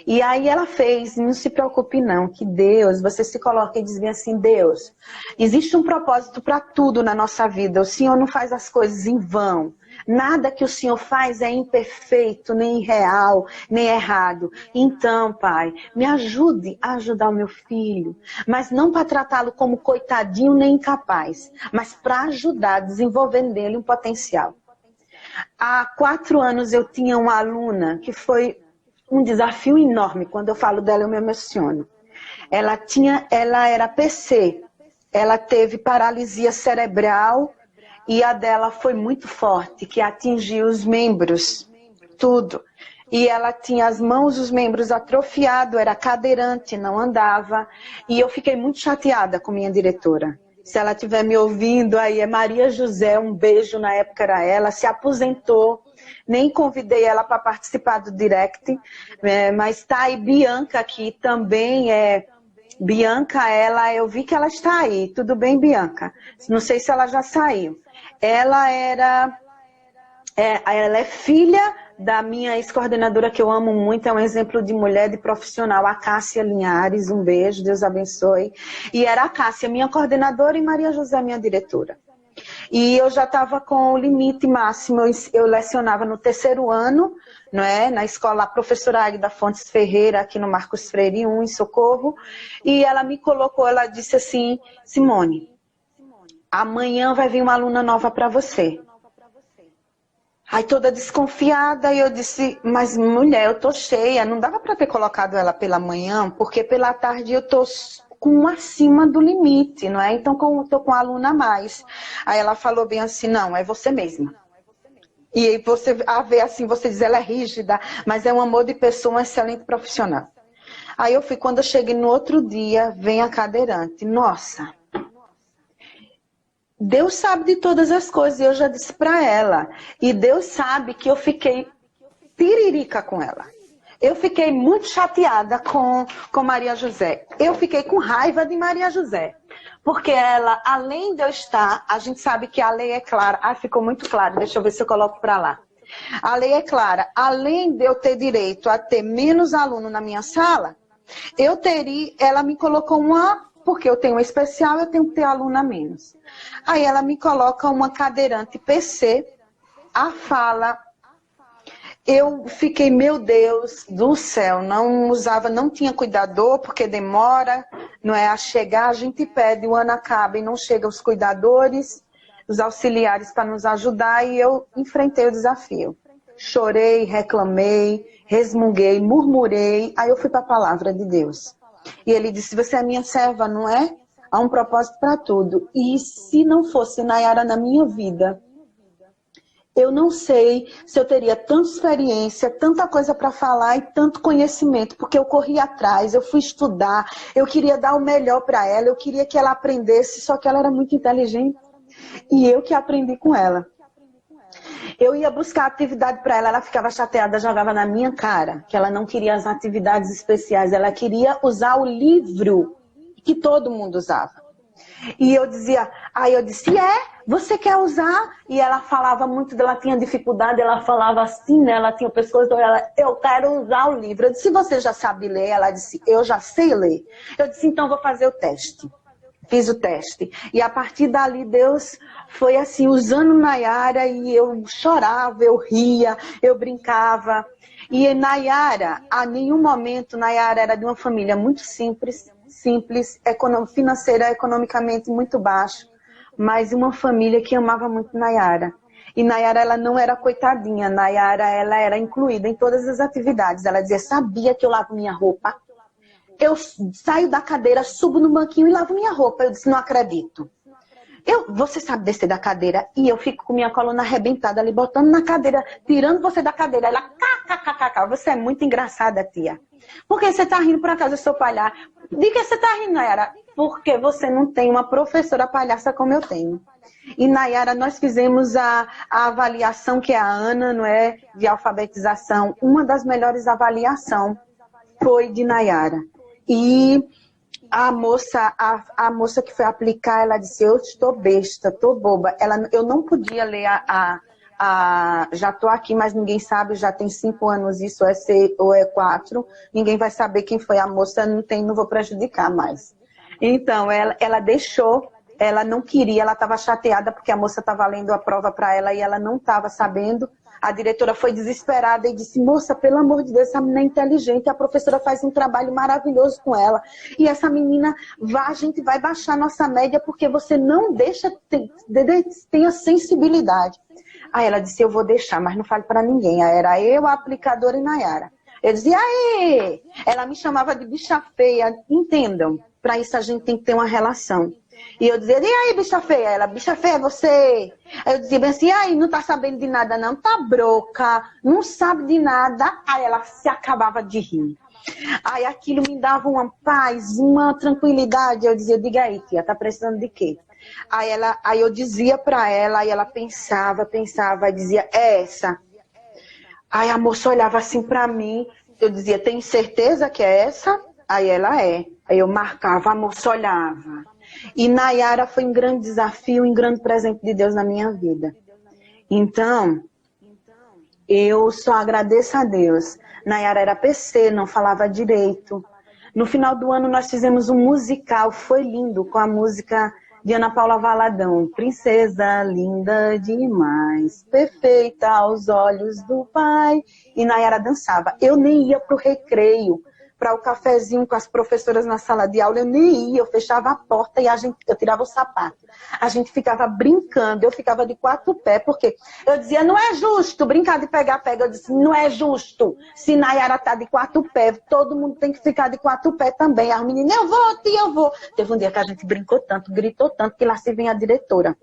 E aí ela fez, não se preocupe não, que Deus, você se coloca e diz bem assim, Deus, existe um propósito para tudo na nossa vida, o Senhor não faz as coisas em vão. Nada que o Senhor faz é imperfeito, nem irreal, nem errado. Então, Pai, me ajude a ajudar o meu filho, mas não para tratá-lo como coitadinho nem incapaz, mas para ajudar, desenvolvendo nele um potencial. Há 4 anos eu tinha uma aluna que foi um desafio enorme. Quando eu falo dela, eu me emociono. Ela era PC, ela teve paralisia cerebral e a dela foi muito forte, que atingiu os membros, tudo. E ela tinha as mãos, os membros atrofiados, era cadeirante, não andava. E eu fiquei muito chateada com minha diretora. Se ela estiver me ouvindo, aí é Maria José, um beijo, na época era ela, se aposentou. Nem convidei ela para participar do direct, mas está aí Bianca aqui também. Bianca, eu vi que ela está aí. Tudo bem, Bianca? Não sei se ela já saiu. Ela é filha da minha ex-coordenadora, que eu amo muito, é um exemplo de mulher, de profissional, a Cássia Linhares, um beijo, Deus abençoe. E era a Cássia, minha coordenadora, e Maria José, minha diretora. E eu já estava com o limite máximo, eu lecionava no 3º ano, não é? Na escola, a professora Águida Fontes Ferreira, aqui no Marcos Freire 1, em Socorro, e ela me colocou, ela disse assim, Simone, amanhã vai vir uma aluna nova para você. Aí toda desconfiada, e eu disse, mas mulher, eu tô cheia, não dava para ter colocado ela pela manhã, porque pela tarde eu tô com acima do limite, não é? Então, como eu tô com a aluna a mais. Aí ela falou bem assim, não, é você mesma. E aí você, a ver assim, você diz, ela é rígida, mas é um amor de pessoa, um excelente profissional. Aí eu fui, quando eu cheguei no outro dia, vem a cadeirante. Nossa, Deus sabe de todas as coisas, e eu já disse para ela. E Deus sabe que eu fiquei tiririca com ela. Eu fiquei muito chateada com Maria José. Eu fiquei com raiva de Maria José. Porque ela, além de eu estar, a gente sabe que a lei é clara. Ah, ficou muito claro, deixa eu ver se eu coloco para lá. A lei é clara. Além de eu ter direito a ter menos aluno na minha sala, ela me colocou porque eu tenho um especial, eu tenho que ter aluno a menos. Aí ela me coloca uma cadeirante PC, a fala. Eu fiquei, meu Deus do céu, não tinha cuidador, porque demora, não é, a chegar, a gente pede, o ano acaba e não chegam os cuidadores, os auxiliares para nos ajudar, e eu enfrentei o desafio. Chorei, reclamei, resmunguei, murmurei, aí eu fui para a palavra de Deus. E ele disse, você é minha serva, não é? Há um propósito para tudo. E se não fosse Nayara na minha vida, eu não sei se eu teria tanta experiência, tanta coisa para falar e tanto conhecimento, porque eu corri atrás, eu fui estudar, eu queria dar o melhor para ela, eu queria que ela aprendesse, só que ela era muito inteligente. E eu que aprendi com ela. Eu ia buscar atividade para ela, ela ficava chateada, jogava na minha cara, que ela não queria as atividades especiais, ela queria usar o livro que todo mundo usava. E eu dizia, aí eu disse, você quer usar? E ela falava muito, ela tinha dificuldade, ela falava assim, né? Ela tinha o pescoço, eu quero usar o livro. Eu disse, você já sabe ler? Ela disse, eu já sei ler. Eu disse, então vou fazer o teste. Fiz o teste. E a partir dali, Deus foi assim, usando Nayara, e eu chorava, eu ria, eu brincava. E Nayara, a nenhum momento, Nayara era de uma família muito simples, financeira, economicamente muito baixo, mas uma família que amava muito Nayara. E Nayara, ela não era coitadinha, Nayara, ela era incluída em todas as atividades. Ela dizia, sabia que eu lavo minha roupa? Eu saio da cadeira, subo no banquinho e lavo minha roupa. Eu disse, não acredito. Você sabe descer da cadeira? E eu fico com minha coluna arrebentada ali, botando na cadeira, tirando você da cadeira. Ela, kkkk, você é muito engraçada, tia. Por que você tá rindo? Por acaso eu sou palhaça? De que você tá rindo, Nayara? Porque você não tem uma professora palhaça como eu tenho. E, Nayara, nós fizemos a avaliação, que é a Ana, não é? De alfabetização. Uma das melhores avaliações foi de Nayara. E a moça que foi aplicar, ela disse, eu estou besta, estou boba. Eu não podia ler já estou aqui, mas ninguém sabe, já tem 5 anos isso, ou é 4. Ninguém vai saber quem foi a moça, não vou prejudicar mais. Então, ela deixou, ela não queria, ela estava chateada porque a moça estava lendo a prova para ela e ela não estava sabendo. A diretora foi desesperada e disse, moça, pelo amor de Deus, essa menina é inteligente, a professora faz um trabalho maravilhoso com ela. E essa menina, a gente vai baixar nossa média porque você não deixa, tenha sensibilidade. Aí ela disse, eu vou deixar, mas não fale para ninguém. Aí era eu, a aplicadora e Nayara. Eu dizia, aê! Ela me chamava de bicha feia, entendam. Para isso a gente tem que ter uma relação. E eu dizia, e aí, bicha feia? Ela, bicha feia é você? Aí eu dizia bem assim, aí, não tá sabendo de nada não, tá broca, não sabe de nada. Aí ela se acabava de rir. Aí aquilo me dava uma paz, uma tranquilidade. Eu dizia, diga aí, tia, tá precisando de quê? Aí eu dizia pra ela, aí ela pensava, e dizia, é essa. Aí a moça olhava assim pra mim, eu dizia, tem certeza que é essa? Aí ela é. Aí eu marcava, a moça olhava. E Nayara foi um grande desafio, um grande presente de Deus na minha vida. Então, eu só agradeço a Deus. Nayara era PC, não falava direito. No final do ano nós fizemos um musical, foi lindo, com a música de Ana Paula Valadão. Princesa linda demais, perfeita aos olhos do pai. E Nayara dançava. Eu nem ia pro recreio, para o cafezinho com as professoras na sala de aula, eu nem ia, eu fechava a porta e eu tirava o sapato. A gente ficava brincando, eu ficava de 4 pés, porque eu dizia, não é justo brincar de pegar-pega. Eu disse, não é justo. Se Nayara tá de 4 pés, todo mundo tem que ficar de 4 pés também. As meninas, eu vou, tia, eu vou. Teve um dia que a gente brincou tanto, gritou tanto, que lá se vem a diretora.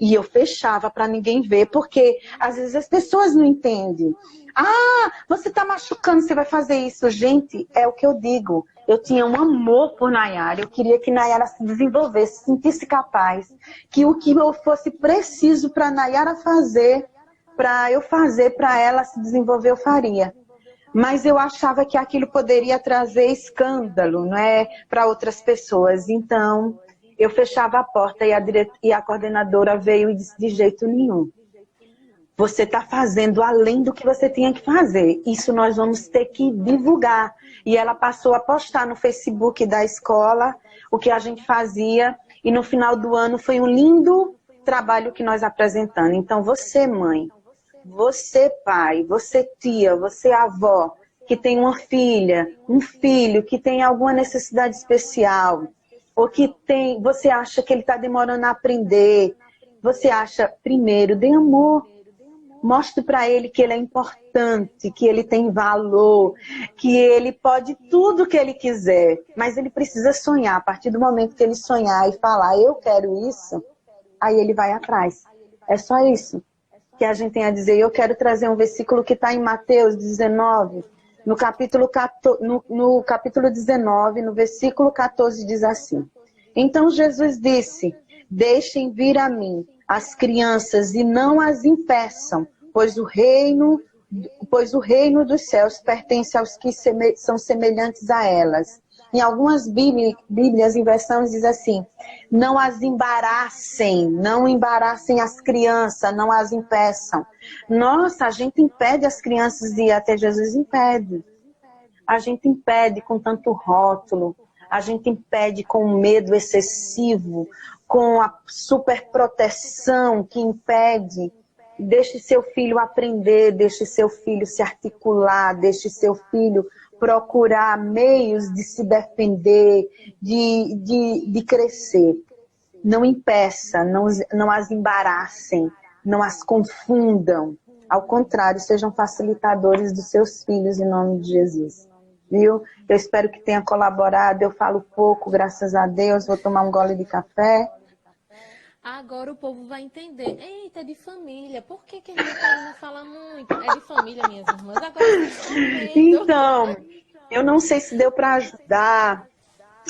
E eu fechava para ninguém ver, porque às vezes as pessoas não entendem. Ah, você tá machucando, você vai fazer isso. Gente, é o que eu digo. Eu tinha um amor por Nayara. Eu queria que Nayara se desenvolvesse, se sentisse capaz. Que o que eu fosse preciso para Nayara fazer, para eu fazer para ela se desenvolver, eu faria. mas eu achava que aquilo poderia trazer escândalo, não é, para outras pessoas. Então, eu fechava a porta e a coordenadora veio e disse, de jeito nenhum. Você está fazendo além do que você tinha que fazer. Isso nós vamos ter que divulgar. E ela passou a postar no Facebook da escola o que a gente fazia. E no final do ano foi um lindo trabalho que nós apresentamos. Então você, mãe, você, pai, você, tia, você, avó, que tem uma filha, um filho que tem alguma necessidade especial, ou que tem, você acha que ele está demorando a aprender, você acha, primeiro, dê amor. Mostre para ele que ele é importante, que ele tem valor, que ele pode tudo que ele quiser, mas ele precisa sonhar. A partir do momento que ele sonhar e falar, eu quero isso, aí ele vai atrás. É só isso que a gente tem a dizer. Eu quero trazer um versículo que está em Mateus 19, no capítulo 19, no versículo 14, diz assim. Então Jesus disse, deixem vir a mim as crianças e não as impeçam, pois o reino dos céus pertence aos que são semelhantes a elas. Em algumas Bíblias, em versões, diz assim, não as embaraçem, não embaraçem as crianças, não as impeçam. Nossa, a gente impede as crianças de ir até Jesus, impede. A gente impede com tanto rótulo, a gente impede com medo excessivo, com a superproteção que impede. Deixe seu filho aprender, deixe seu filho se articular, deixe seu filho procurar meios de se defender, de crescer. Não impeça, não as embaraçem, não as confundam. Ao contrário, sejam facilitadores dos seus filhos em nome de Jesus. Viu? Eu espero que tenha colaborado. Eu falo pouco, graças a Deus. Vou tomar um gole de café. Agora o povo vai entender. Eita, é de família. Por que a irmã Karina fala muito? É de família, minhas irmãs. Agora vocês estão vendo. Então, eu não sei se deu para ajudar.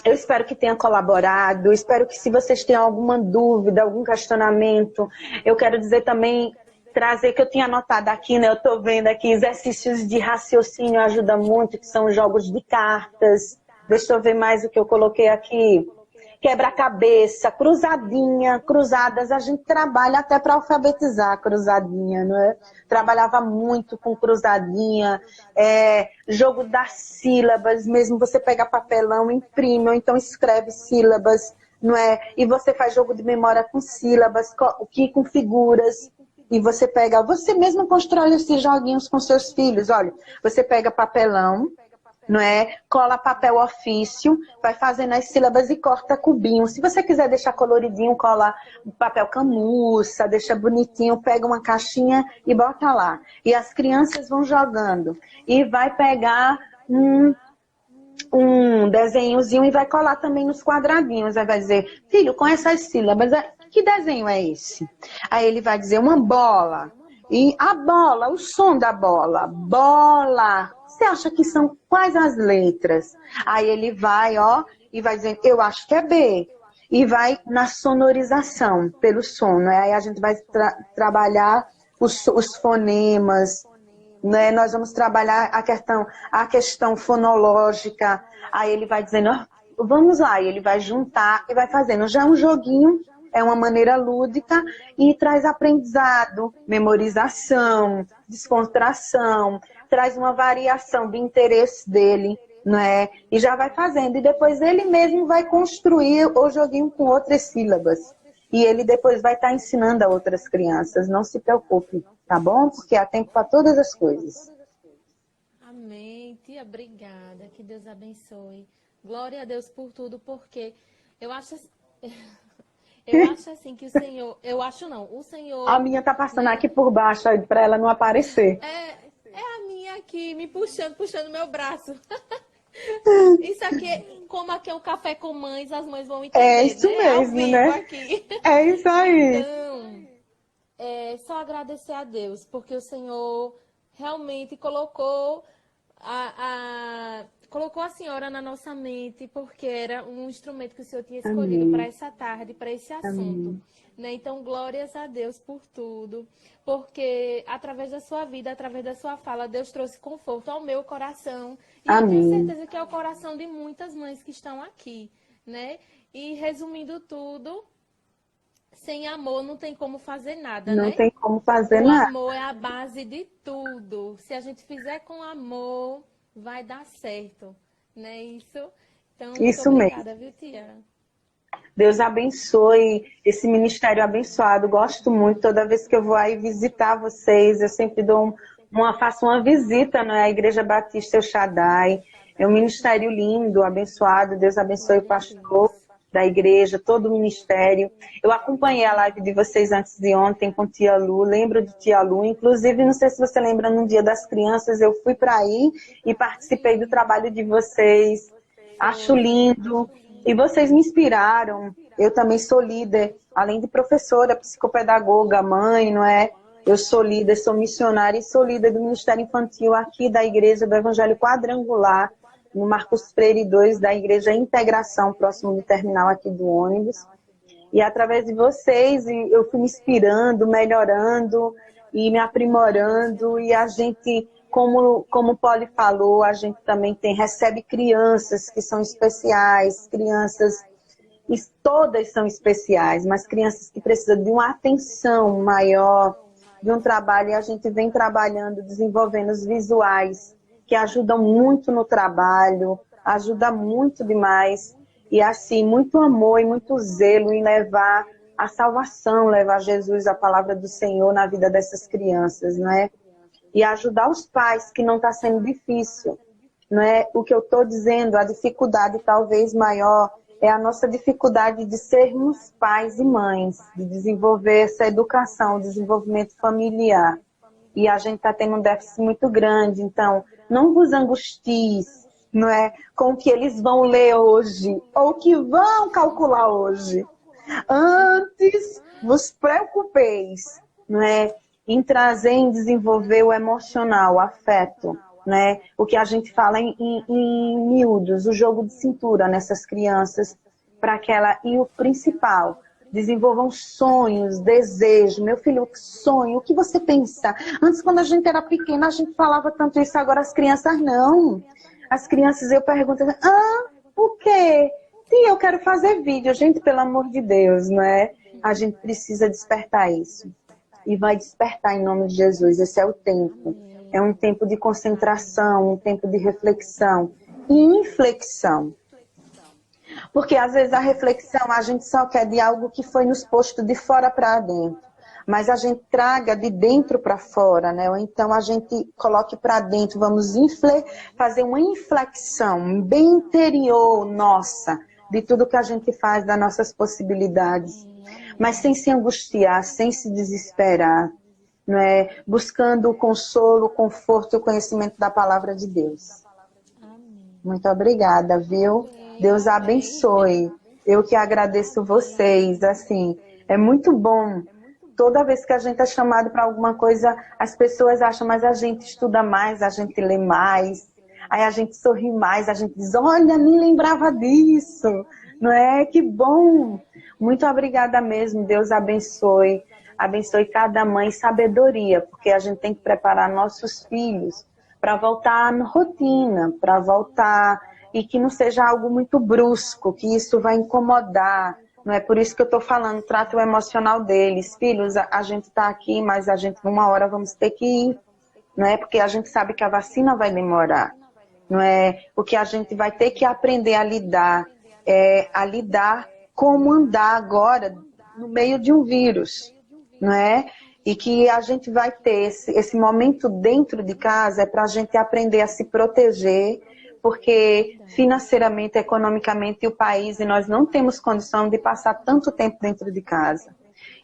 Eu espero que tenha colaborado. Eu espero que se vocês têm alguma dúvida, algum questionamento, eu quero dizer também, trazer que eu tinha anotado aqui, né? Eu estou vendo aqui, exercícios de raciocínio ajuda muito, que são jogos de cartas. Deixa eu ver mais o que eu coloquei aqui. Quebra-cabeça, cruzadinha, cruzadas, a gente trabalha até para alfabetizar a cruzadinha, não é? Trabalhava muito com cruzadinha, jogo das sílabas, mesmo você pega papelão, imprime, ou então escreve sílabas, não é? E você faz jogo de memória com sílabas, com figuras, e você pega, você mesmo constrói esses joguinhos com seus filhos, olha, você pega papelão, não é? Cola papel ofício, vai fazendo as sílabas e corta cubinho. Se você quiser deixar coloridinho, cola papel camurça, deixa bonitinho, pega uma caixinha e bota lá. E as crianças vão jogando. E vai pegar um desenhozinho e vai colar também nos quadradinhos. Aí vai dizer, filho, com essas sílabas, que desenho é esse? Aí ele vai dizer, uma bola. E a bola, o som da bola, bola. Você acha que são quais as letras? Aí ele vai, ó, e vai dizendo, eu acho que é B. E vai na sonorização, pelo som, né? Aí a gente vai trabalhar os fonemas, né? Nós vamos trabalhar a questão fonológica. Aí ele vai dizendo, ó, vamos lá, e ele vai juntar e vai fazendo. Já é um joguinho, é uma maneira lúdica e traz aprendizado, memorização, descontração, traz uma variação de interesse dele, não é? E já vai fazendo. E depois ele mesmo vai construir o joguinho com outras sílabas. E ele depois vai estar ensinando a outras crianças. Não se preocupe, tá bom? Porque há tempo para todas as coisas. Amém. Tia, obrigada. Que Deus abençoe. Glória a Deus por tudo, porque eu acho assim que o Senhor... Eu acho não, o Senhor... A minha tá passando aqui por baixo para ela não aparecer. É a minha aqui, me puxando meu braço. Isso aqui, como aqui é um café com mães, as mães vão entender, é isso né? mesmo, Ao vivo né? Aqui. É isso aí. Então, só agradecer a Deus, porque o Senhor realmente colocou colocou a senhora na nossa mente porque era um instrumento que o Senhor tinha escolhido para essa tarde, para esse assunto. Né? Então, glórias a Deus por tudo, porque através da sua vida, através da sua fala, Deus trouxe conforto ao meu coração. E eu tenho certeza que é o coração de muitas mães que estão aqui, né? E resumindo tudo, sem amor não tem como fazer nada, né? Não tem como fazer O nada. amor é a base de tudo. Se a gente fizer com amor, vai dar certo, né? Então, muito Isso obrigada, mesmo. viu, tia? Deus abençoe esse ministério abençoado. Gosto muito. Toda vez que eu vou aí visitar vocês, eu sempre faço uma visita, né, à Igreja Batista El Shaddai. É um ministério lindo, abençoado. Deus abençoe o Glória a pastor Deus. da igreja, todo o ministério. Eu acompanhei a live de vocês antes de ontem com tia Lu, lembro de tia Lu, inclusive, não sei se você lembra, no Dia das Crianças, eu fui para aí e participei do trabalho de vocês. Acho Foi. lindo. E vocês me inspiraram. Eu também sou líder, além de professora, psicopedagoga, mãe, não é? Eu sou líder, sou missionária e sou líder do Ministério Infantil aqui da Igreja do Evangelho Quadrangular, no Marcos Freire 2, da Igreja Integração, próximo do terminal aqui do ônibus. E através de vocês, eu fui me inspirando, melhorando e me aprimorando. E a gente, como o Poli falou, a gente também recebe crianças que são especiais, crianças, e todas são especiais, mas crianças que precisam de uma atenção maior, de um trabalho, e a gente vem trabalhando, desenvolvendo os visuais, que ajudam muito no trabalho, ajuda muito demais. E assim, muito amor e muito zelo em levar a salvação, levar Jesus, a palavra do Senhor na vida dessas crianças, não é? E ajudar os pais, que não está sendo difícil, não é? O que eu estou dizendo, a dificuldade talvez maior é a nossa dificuldade de sermos pais e mães, de desenvolver essa educação, desenvolvimento familiar. E a gente está tendo um déficit muito grande, então não vos angusties, não é, com o que eles vão ler hoje, ou que vão calcular hoje. Antes vos preocupeis, não é, em desenvolver o emocional, o afeto, né? O que a gente fala em miúdos, o jogo de cintura nessas crianças, para que ela, e o principal, desenvolvam sonhos, desejos. Meu filho, sonho, o que você pensa? Antes, quando a gente era pequena, a gente falava tanto isso, agora as crianças não. As crianças, eu pergunto, o quê? Sim, eu quero fazer vídeo. Gente, pelo amor de Deus, não é? A gente precisa despertar isso. E vai despertar em nome de Jesus. Esse é o tempo. É um tempo de concentração, um tempo de reflexão e inflexão. Porque às vezes a reflexão a gente só quer de algo que foi nos posto de fora para dentro. Mas a gente traga de dentro para fora, né? Ou então a gente coloque para dentro, vamos fazer uma inflexão bem interior nossa, de tudo que a gente faz, das nossas possibilidades. Mas sem se angustiar, sem se desesperar, não é? Buscando o consolo, o conforto e o conhecimento da palavra de Deus. Muito obrigada, viu? Deus abençoe. Eu que agradeço vocês, assim, é muito bom. Toda vez que a gente é chamado para alguma coisa, as pessoas acham, mas a gente estuda mais, a gente lê mais, aí a gente sorri mais, a gente diz, olha, nem lembrava disso, não é? Que bom! Muito obrigada mesmo, Deus abençoe. Abençoe cada mãe sabedoria, porque a gente tem que preparar nossos filhos para voltar na rotina, para voltar, e que não seja algo muito brusco, que isso vai incomodar. Não é por isso que eu estou falando, trata o emocional deles. Filhos, a gente está aqui, mas a gente, uma hora vamos ter que ir. Não é? Porque a gente sabe que a vacina vai demorar. Não é? Porque a gente vai ter que aprender a lidar como andar agora no meio de um vírus. Não é? E que a gente vai ter esse momento dentro de casa é para a gente aprender a se proteger, porque financeiramente, economicamente, o país, e nós não temos condição de passar tanto tempo dentro de casa.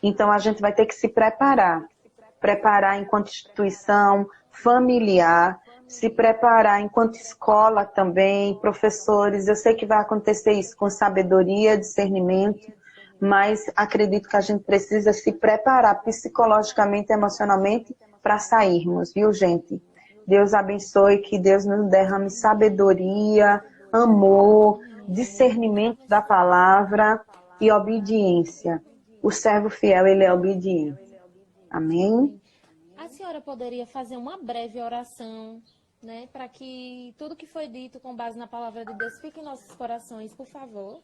Então a gente vai ter que se preparar enquanto instituição familiar, se preparar enquanto escola também, professores. Eu sei que vai acontecer isso com sabedoria, discernimento, mas acredito que a gente precisa se preparar psicologicamente e emocionalmente para sairmos, viu, gente? Deus abençoe, que Deus nos derrame sabedoria, amor, discernimento da palavra e obediência. O servo fiel, ele é obediente. Amém? Amém. A senhora poderia fazer uma breve oração, né, para que tudo que foi dito com base na palavra de Deus fique em nossos corações, por favor?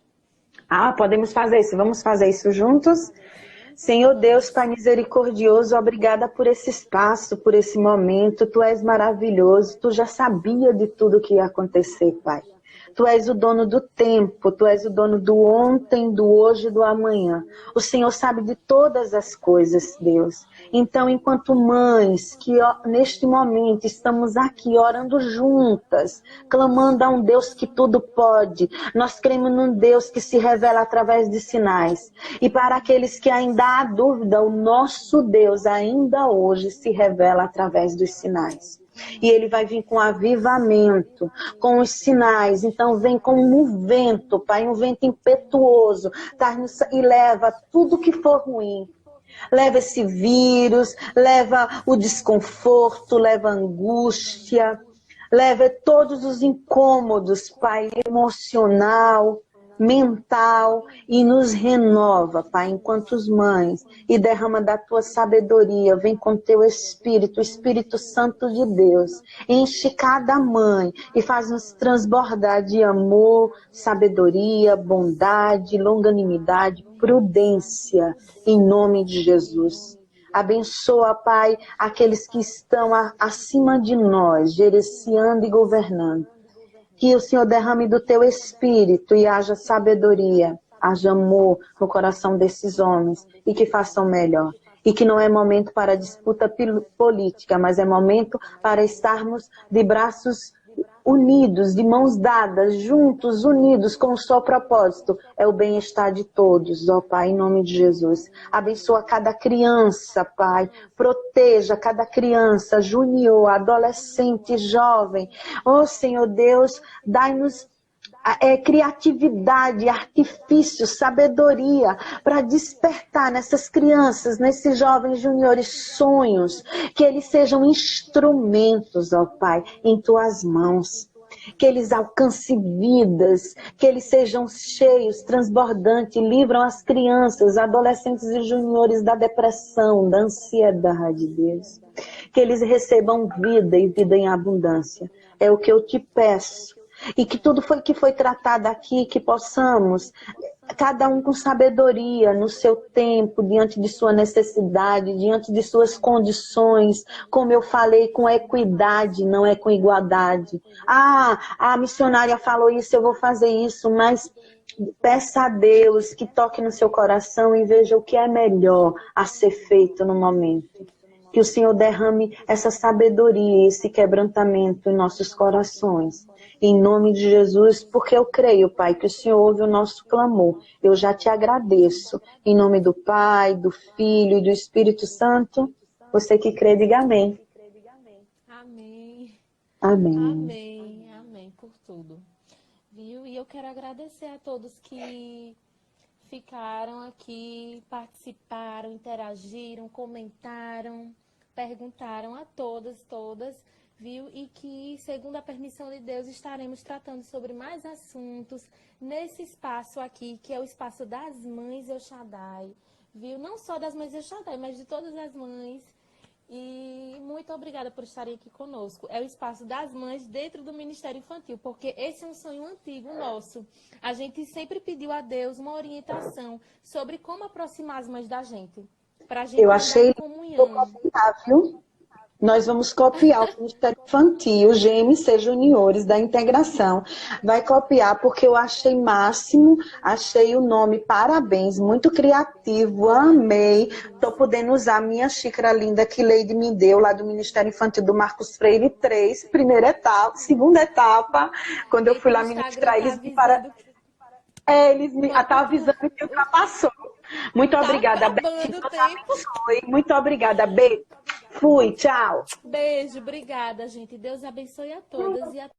Podemos fazer isso. Vamos fazer isso juntos? Senhor Deus, Pai misericordioso, obrigada por esse espaço, por esse momento. Tu és maravilhoso. Tu já sabia de tudo que ia acontecer, Pai. Tu és o dono do tempo, Tu és o dono do ontem, do hoje e do amanhã. O Senhor sabe de todas as coisas, Deus. Então, enquanto mães que neste momento estamos aqui orando juntas, clamando a um Deus que tudo pode, nós cremos num Deus que se revela através de sinais. E para aqueles que ainda há dúvida, o nosso Deus ainda hoje se revela através dos sinais. E ele vai vir com avivamento, com os sinais. Então vem como um vento, Pai, um vento impetuoso, tá? E leva tudo que for ruim. Leva esse vírus, leva o desconforto, leva a angústia, leva todos os incômodos, Pai, emocional, mental, e nos renova, Pai, enquanto mães, e derrama da Tua sabedoria, vem com Teu Espírito, o Espírito Santo de Deus, enche cada mãe e faz-nos transbordar de amor, sabedoria, bondade, longanimidade, prudência, em nome de Jesus. Abençoa, Pai, aqueles que estão acima de nós, gerenciando e governando. Que o Senhor derrame do Teu Espírito e haja sabedoria, haja amor no coração desses homens e que façam melhor. E que não é momento para disputa política, mas é momento para estarmos de braços unidos, de mãos dadas, juntos, unidos, com um só propósito, é o bem-estar de todos, ó Pai, em nome de Jesus. Abençoa cada criança, Pai, proteja cada criança, junior, adolescente, jovem. Ó Senhor Deus, dai-nos criatividade, artifício, sabedoria para despertar nessas crianças, nesses jovens juniores sonhos, que eles sejam instrumentos, ó Pai, em Tuas mãos. Que eles alcancem vidas, que eles sejam cheios, transbordantes, livram as crianças, adolescentes e juniores da depressão, da ansiedade, Deus. Que eles recebam vida e vida em abundância. É o que eu te peço. E que tudo que foi tratado aqui, que possamos, cada um com sabedoria, no seu tempo, diante de sua necessidade, diante de suas condições, como eu falei, com equidade, não é com igualdade. A missionária falou isso, eu vou fazer isso, mas peça a Deus que toque no seu coração e veja o que é melhor a ser feito no momento. Que o Senhor derrame essa sabedoria, esse quebrantamento em nossos corações. Em nome de Jesus, porque eu creio, Pai, que o Senhor ouve o nosso clamor. Eu já te agradeço. Em nome do Pai, do Filho e do Espírito Santo. Você que crê, diga amém. Amém. Amém. Amém. Amém por tudo. Viu? E eu quero agradecer a todos que ficaram aqui, participaram, interagiram, comentaram, perguntaram a todas, viu? E que, segundo a permissão de Deus, estaremos tratando sobre mais assuntos nesse espaço aqui, que é o espaço das mães El Shaddai, viu? Não só das mães El Shaddai, mas de todas as mães. E muito obrigada por estarem aqui conosco. É o espaço das mães dentro do Ministério Infantil, porque esse é um sonho antigo nosso. A gente sempre pediu a Deus uma orientação sobre como aproximar as mães da gente, para a gente Eu andar achei em que vou comunhão. copiar, viu? Nós vamos copiar o Ministério Infantil, GMC Juniores, da integração. Vai copiar, porque eu achei máximo, achei o nome, parabéns, muito criativo, amei. Estou podendo usar a minha xícara linda que Leide me deu, lá do Ministério Infantil do Marcos Freire 3, primeira etapa, segunda etapa, quando eu fui lá ministrar, eles me pararam. Eles me estavam avisando que ultrapassou. Muito obrigada, Beth. Acabando o Deus tempo. abençoe. Muito obrigada, Beth. Fui, tchau. Beijo, obrigada, gente. Deus abençoe a todas e até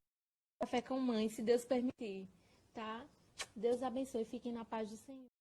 Café com Mãe, se Deus permitir, tá? Deus abençoe. Fiquem na paz do Senhor.